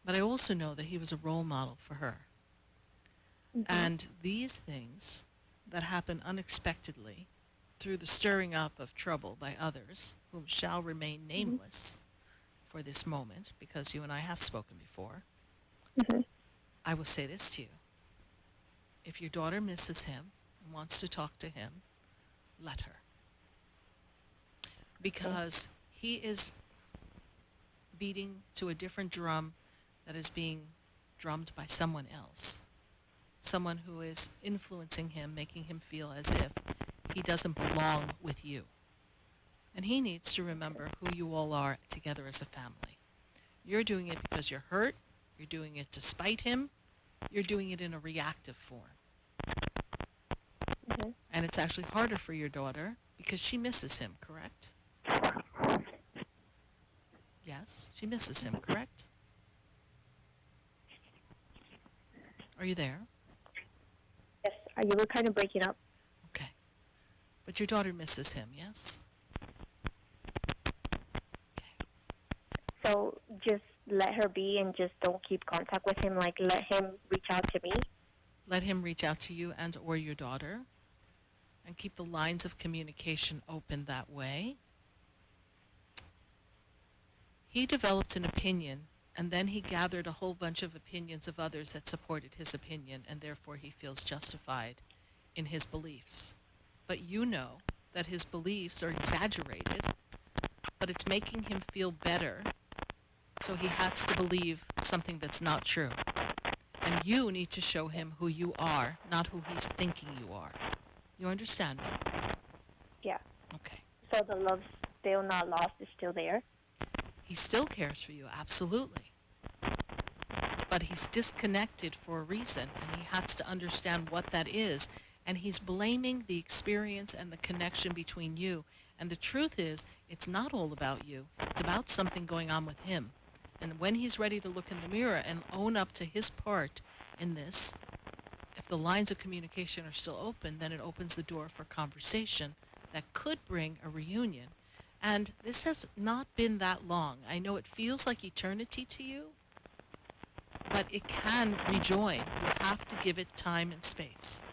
But I also know that he was a role model for her. Mm-hmm. And these things that happen unexpectedly through the stirring up of trouble by others, whom shall remain nameless for this moment, because you and I have spoken before, I will say this to you. If your daughter misses him and wants to talk to him, let her. Because he is beating to a different drum that is being drummed by someone else. Someone who is influencing him, making him feel as if he doesn't belong with you. And he needs to remember who you all are together as a family. You're doing it because you're hurt. You're doing it to spite him. You're doing it in a reactive form. And it's actually harder for your daughter because she misses him, correct? Yes, she misses him, correct? Are you there? Yes, you were kind of breaking up. Okay. But your daughter misses him, yes? So just let her be and just don't keep contact with him. Like, let him reach out to me. Let him reach out to you and or your daughter, and keep the lines of communication open that way. He developed an opinion And then he gathered a whole bunch of opinions of others that supported his opinion, and therefore he feels justified in his beliefs. But you know that his beliefs are exaggerated, but it's making him feel better, so he has to believe something that's not true. And you need to show him who you are, not who he's thinking you are. You understand me? Yeah. Okay. So the love still not lost is still there? He still cares for you, absolutely. But he's disconnected for a reason, and he has to understand what that is. And he's blaming the experience and the connection between you. And the truth is, it's not all about you. It's about something going on with him. And when he's ready to look in the mirror and own up to his part in this, if the lines of communication are still open, then it opens the door for conversation that could bring a reunion. And this has not been that long. I know it feels like eternity to you, but it can rejoin. You have to give it time and space.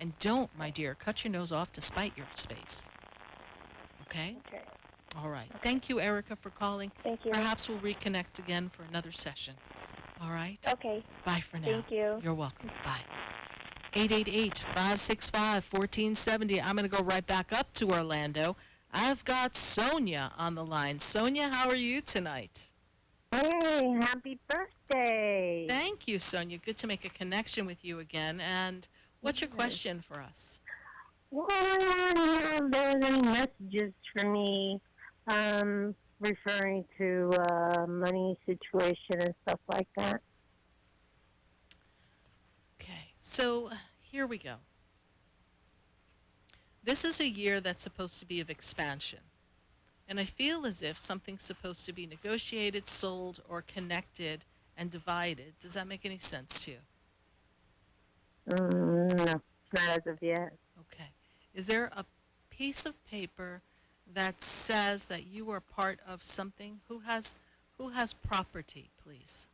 And don't, my dear, cut your nose off to spite your space. Okay? Okay. All right. Thank you, Erica, for calling. Thank you. Perhaps we'll reconnect again for another session. All right? Okay. Bye for now. Thank you. You're welcome. Bye. 888-565-1470. I'm going to go right back up to Orlando. I've got Sonia on the line. Sonia, how are you tonight? Hey, happy birthday. Thank you, Sonia. Good to make a connection with you again. And what's your question for us? Well, I want to know if there's any messages for me referring to money situation and stuff like that. Okay, so here we go. This is a year that's supposed to be of expansion. And I feel as if something's supposed to be negotiated, sold, or connected and divided. Does that make any sense to you? No, not as of yet. Okay. Is there a piece of paper that says that you are part of something? Who has property, please?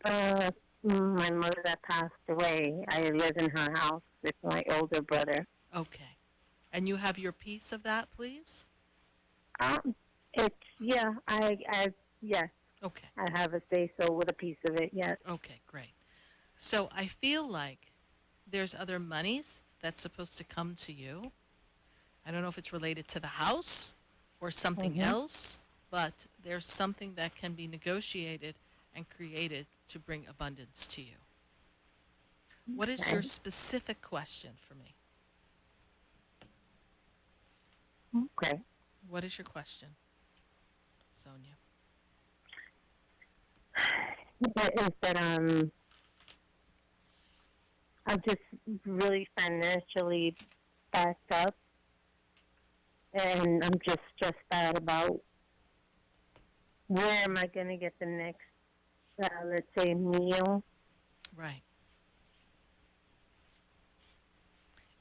My mother that passed away. I live in her house with my older brother. Okay. And you have your piece of that, please? Yes. Okay. I have a say-so with a piece of it, yes. Okay, great. So I feel like there's other monies that's supposed to come to you. I don't know if it's related to the house or something else, but there's something that can be negotiated and created to bring abundance to you. What is your specific question for me? Okay. What is your question, Sonia? Is that I'm just really financially backed up, and I'm just stressed out about where am I going to get the next, let's say, meal. Right.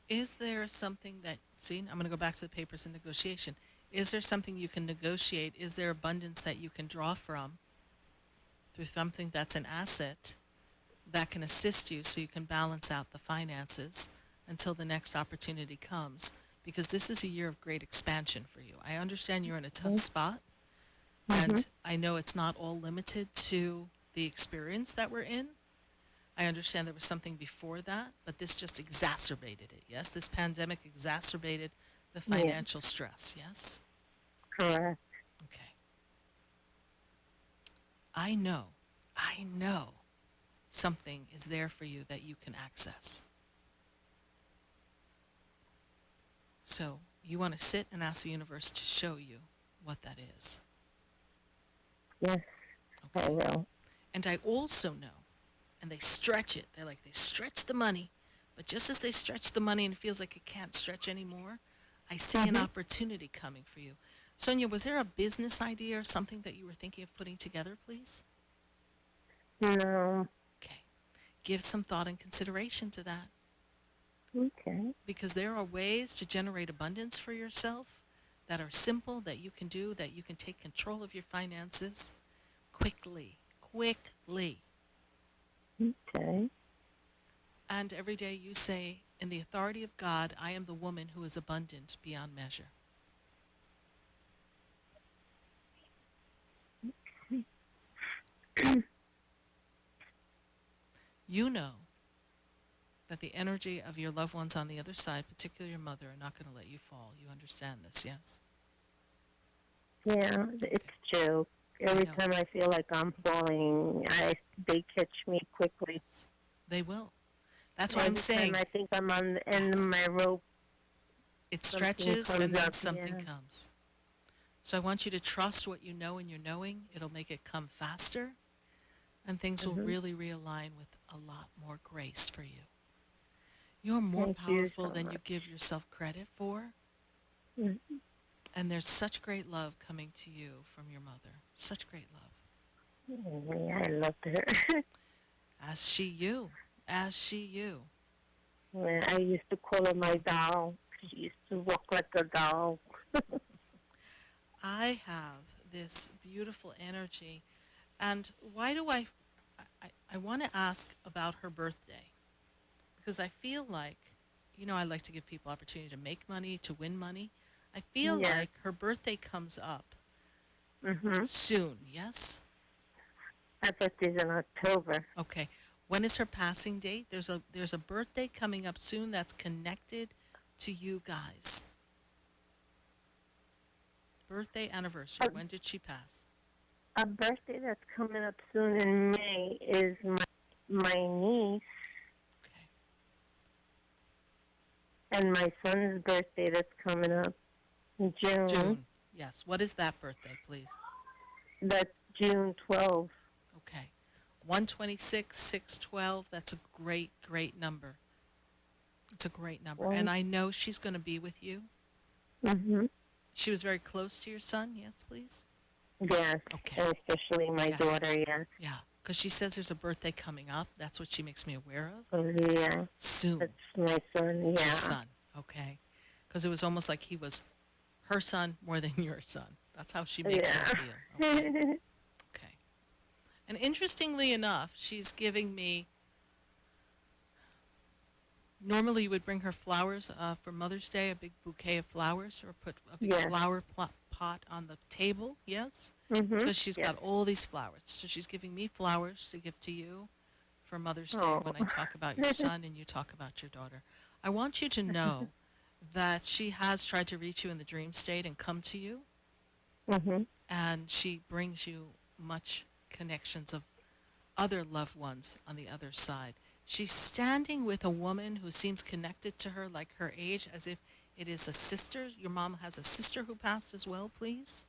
Is there something that, see, I'm going to go back to the papers and negotiation. Is there something you can negotiate? Is there abundance that you can draw from through something that's an asset that can assist you so you can balance out the finances until the next opportunity comes? Because this is a year of great expansion for you. I understand you're in a tough spot, and I know it's not all limited to the experience that we're in. I understand there was something before that, but this just exacerbated it, yes? This pandemic exacerbated the financial stress, yes? Correct. Okay. I know something is there for you that you can access. So you want to sit and ask the universe to show you what that is. Yes, okay. I will. And I also know, and they stretch it. They stretch the money, but just as they stretch the money and it feels like it can't stretch anymore, I see an opportunity coming for you. Sonia, was there a business idea or something that you were thinking of putting together, please? No. Okay. Give some thought and consideration to that. Okay. Because there are ways to generate abundance for yourself that are simple, that you can do, that you can take control of your finances quickly. Okay. And every day you say, in the authority of God, I am the woman who is abundant beyond measure. You know that the energy of your loved ones on the other side, particularly your mother, are not going to let you fall. You understand this, yes? Yeah, it's true. Every time I feel like I'm falling, they catch me quickly. Yes, they will. That's what I'm saying. Every time I think I'm on the end of my rope, it stretches and then up, something comes. So I want you to trust what you know in your knowing. It'll make it come faster, and things will really realign with a lot more grace for you. You're more Thank you powerful so than you much. give yourself credit for. Mhm. And there's such great love coming to you from your mother. Such great love. Yeah, I love her. As she you. As she you. Yeah, I used to call her my doll. She used to walk like a doll. I have this beautiful energy. And why do I want to ask about her birthday? Because I feel like, I like to give people opportunity to make money, to win money. I feel like her birthday comes up soon, yes? Her birthday's in October. Okay. When is her passing date? There's a birthday coming up soon that's connected to you guys. Birthday anniversary. When did she pass? A birthday that's coming up soon in May is my niece. Okay. And my son's birthday that's coming up in June. June. Yes. What is that birthday, please? That's June 12th. Okay. 126, 612. That's a great, great number. It's a great number. Well, and I know she's going to be with you. Mm-hmm. She was very close to your son. Yes, please? Yes. Okay. And especially my daughter, yes. Yeah. Because she says there's a birthday coming up. That's what she makes me aware of. Oh, yeah. Soon. That's my son, It's yeah. your son. Okay. Because it was almost like he was her son more than your son. That's how she makes me feel. Okay. Okay. And interestingly enough, she's giving me. Normally, you would bring her flowers for Mother's Day, a big bouquet of flowers, or put a big flower pot on the table, yes? Because she's got all these flowers. So she's giving me flowers to give to you for Mother's Day when I talk about your son and you talk about your daughter. I want you to know that she has tried to reach you in the dream state and come to you, and she brings you much connections of other loved ones on the other side. She's standing with a woman who seems connected to her, like her age, as if it is a sister. Your mom has a sister who passed as well, please?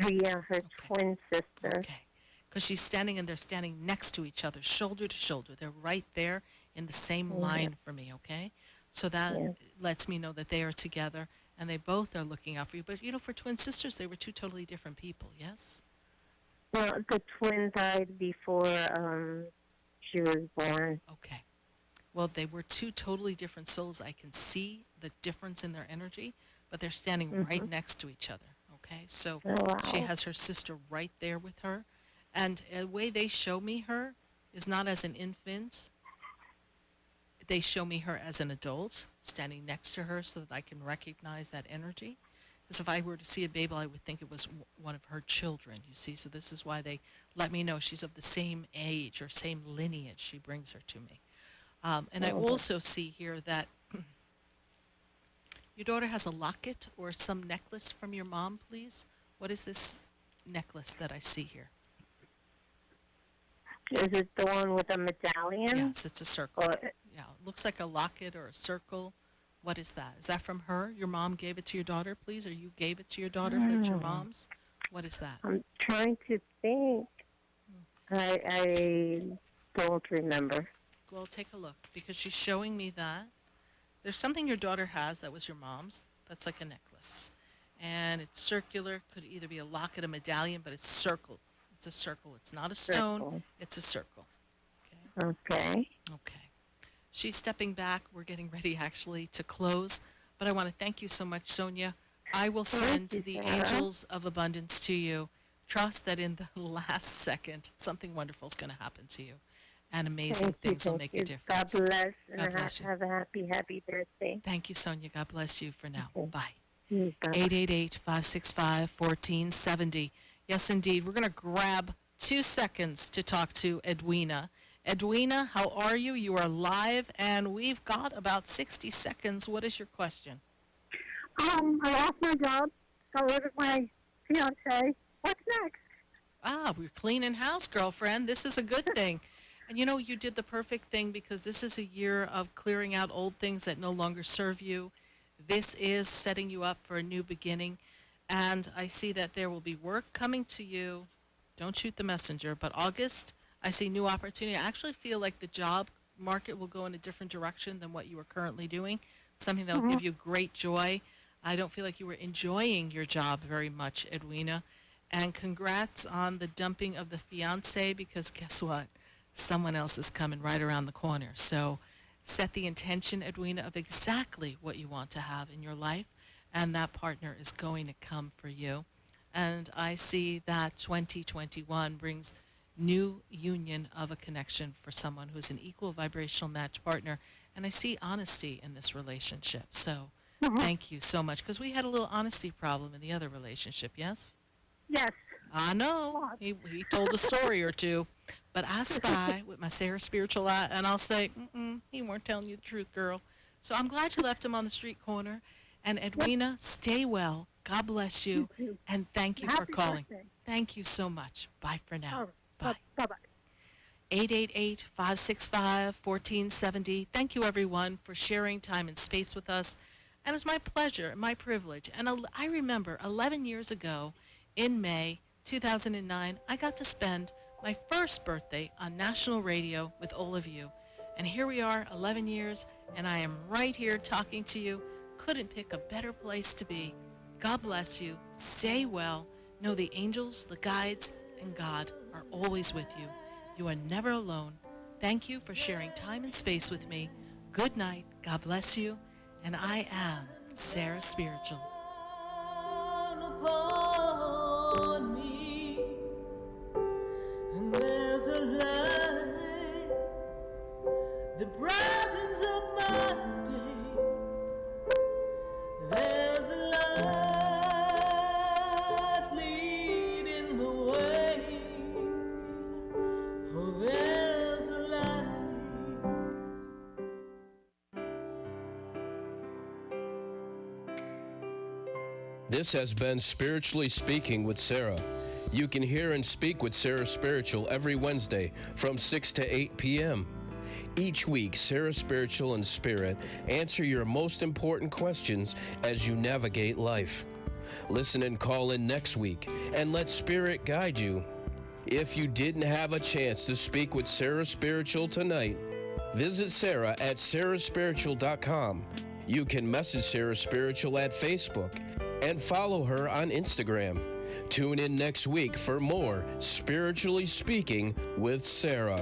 Yeah, her twin sister. Okay. Because she's standing, and they're standing next to each other, shoulder to shoulder. They're right there in the same line for me, okay? So that lets me know that they are together, and they both are looking out for you. But, for twin sisters, they were two totally different people, yes? Well, the twin died before she was born. Okay. Well, they were two totally different souls. I can see the difference in their energy, but they're standing right next to each other, okay? So she has her sister right there with her. And the way they show me her is not as an infant. They show me her as an adult, standing next to her so that I can recognize that energy. Because if I were to see a baby, I would think it was one of her children, you see. So this is why they let me know she's of the same age or same lineage. She brings her to me. And I also see here that your daughter has a locket or some necklace from your mom, please. What is this necklace that I see here? Is it the one with a medallion? Yes, it's a circle. Yeah, it looks like a locket or a circle. What is that? Is that from her? Your mom gave it to your daughter, please? Or you gave it to your daughter, but it's your mom's? What is that? I'm trying to think. I don't remember. Well, take a look, because she's showing me that. There's something your daughter has that was your mom's. That's like a necklace. And it's circular. Could either be a locket, a medallion, but it's circled. It's a circle. It's not a stone. It's a circle. Okay. Okay. She's stepping back. We're getting ready, actually, to close. But I want to thank you so much, Sonia. I will send the angels of abundance to you. Trust that in the last second, something wonderful is going to happen to you. And amazing things will make a difference. God bless. God bless you. Have a happy birthday. Thank you, Sonia. God bless you for now. Bye. Bye. 888-565-1470. Yes, indeed. We're going to grab 2 seconds to talk to Edwina. Edwina, how are you? You are live, and we've got about 60 seconds. What is your question? I lost my job. Got rid of my fiance. What's next? We're cleaning house, girlfriend. This is a good thing. And you know, you did the perfect thing because this is a year of clearing out old things that no longer serve you. This is setting you up for a new beginning. And I see that there will be work coming to you. Don't shoot the messenger, but August, I see new opportunity. I actually feel like the job market will go in a different direction than what you are currently doing, something that will give you great joy. I don't feel like you were enjoying your job very much, Edwina. And congrats on the dumping of the fiancé, because guess what? Someone else is coming right around the corner. So set the intention, Edwina, of exactly what you want to have in your life, and that partner is going to come for you. And I see that 2021 brings new union of a connection for someone who's an equal vibrational match partner. And I see honesty in this relationship. So thank you so much, because we had a little honesty problem in the other relationship, yes? Yes. I know. He told a story or two. But I spy with my Sarah Spiritual eye, and I'll say, he weren't telling you the truth, girl. So I'm glad you left him on the street corner. And Edwina, stay well. God bless you. And thank you for calling. Birthday. Thank you so much. Bye for now. Bye. Bye-bye. 888-565-1470. Thank you, everyone, for sharing time and space with us. And it's my pleasure and my privilege. And I remember 11 years ago in May 2009, I got to spend my first birthday on national radio with all of you. And here we are, 11 years, and I am right here talking to you. Couldn't pick a better place to be. God bless you. Stay well. Know the angels, the guides, and God are always with you. You are never alone. Thank you for sharing time and space with me. Good night. God bless you. And I am Sarah Spiritual. Upon me, and there's a light that brightens up my day. There's a light leading the way. Oh, there's a light. This has been Spiritually Speaking with Sara. You can hear and speak with Sarah Spiritual every Wednesday from 6 to 8 p.m. Each week, Sarah Spiritual and Spirit answer your most important questions as you navigate life. Listen and call in next week and let Spirit guide you. If you didn't have a chance to speak with Sarah Spiritual tonight, visit Sara at SarahSpiritual.com. You can message Sarah Spiritual at Facebook and follow her on Instagram. Tune in next week for more Spiritually Speaking with Sara.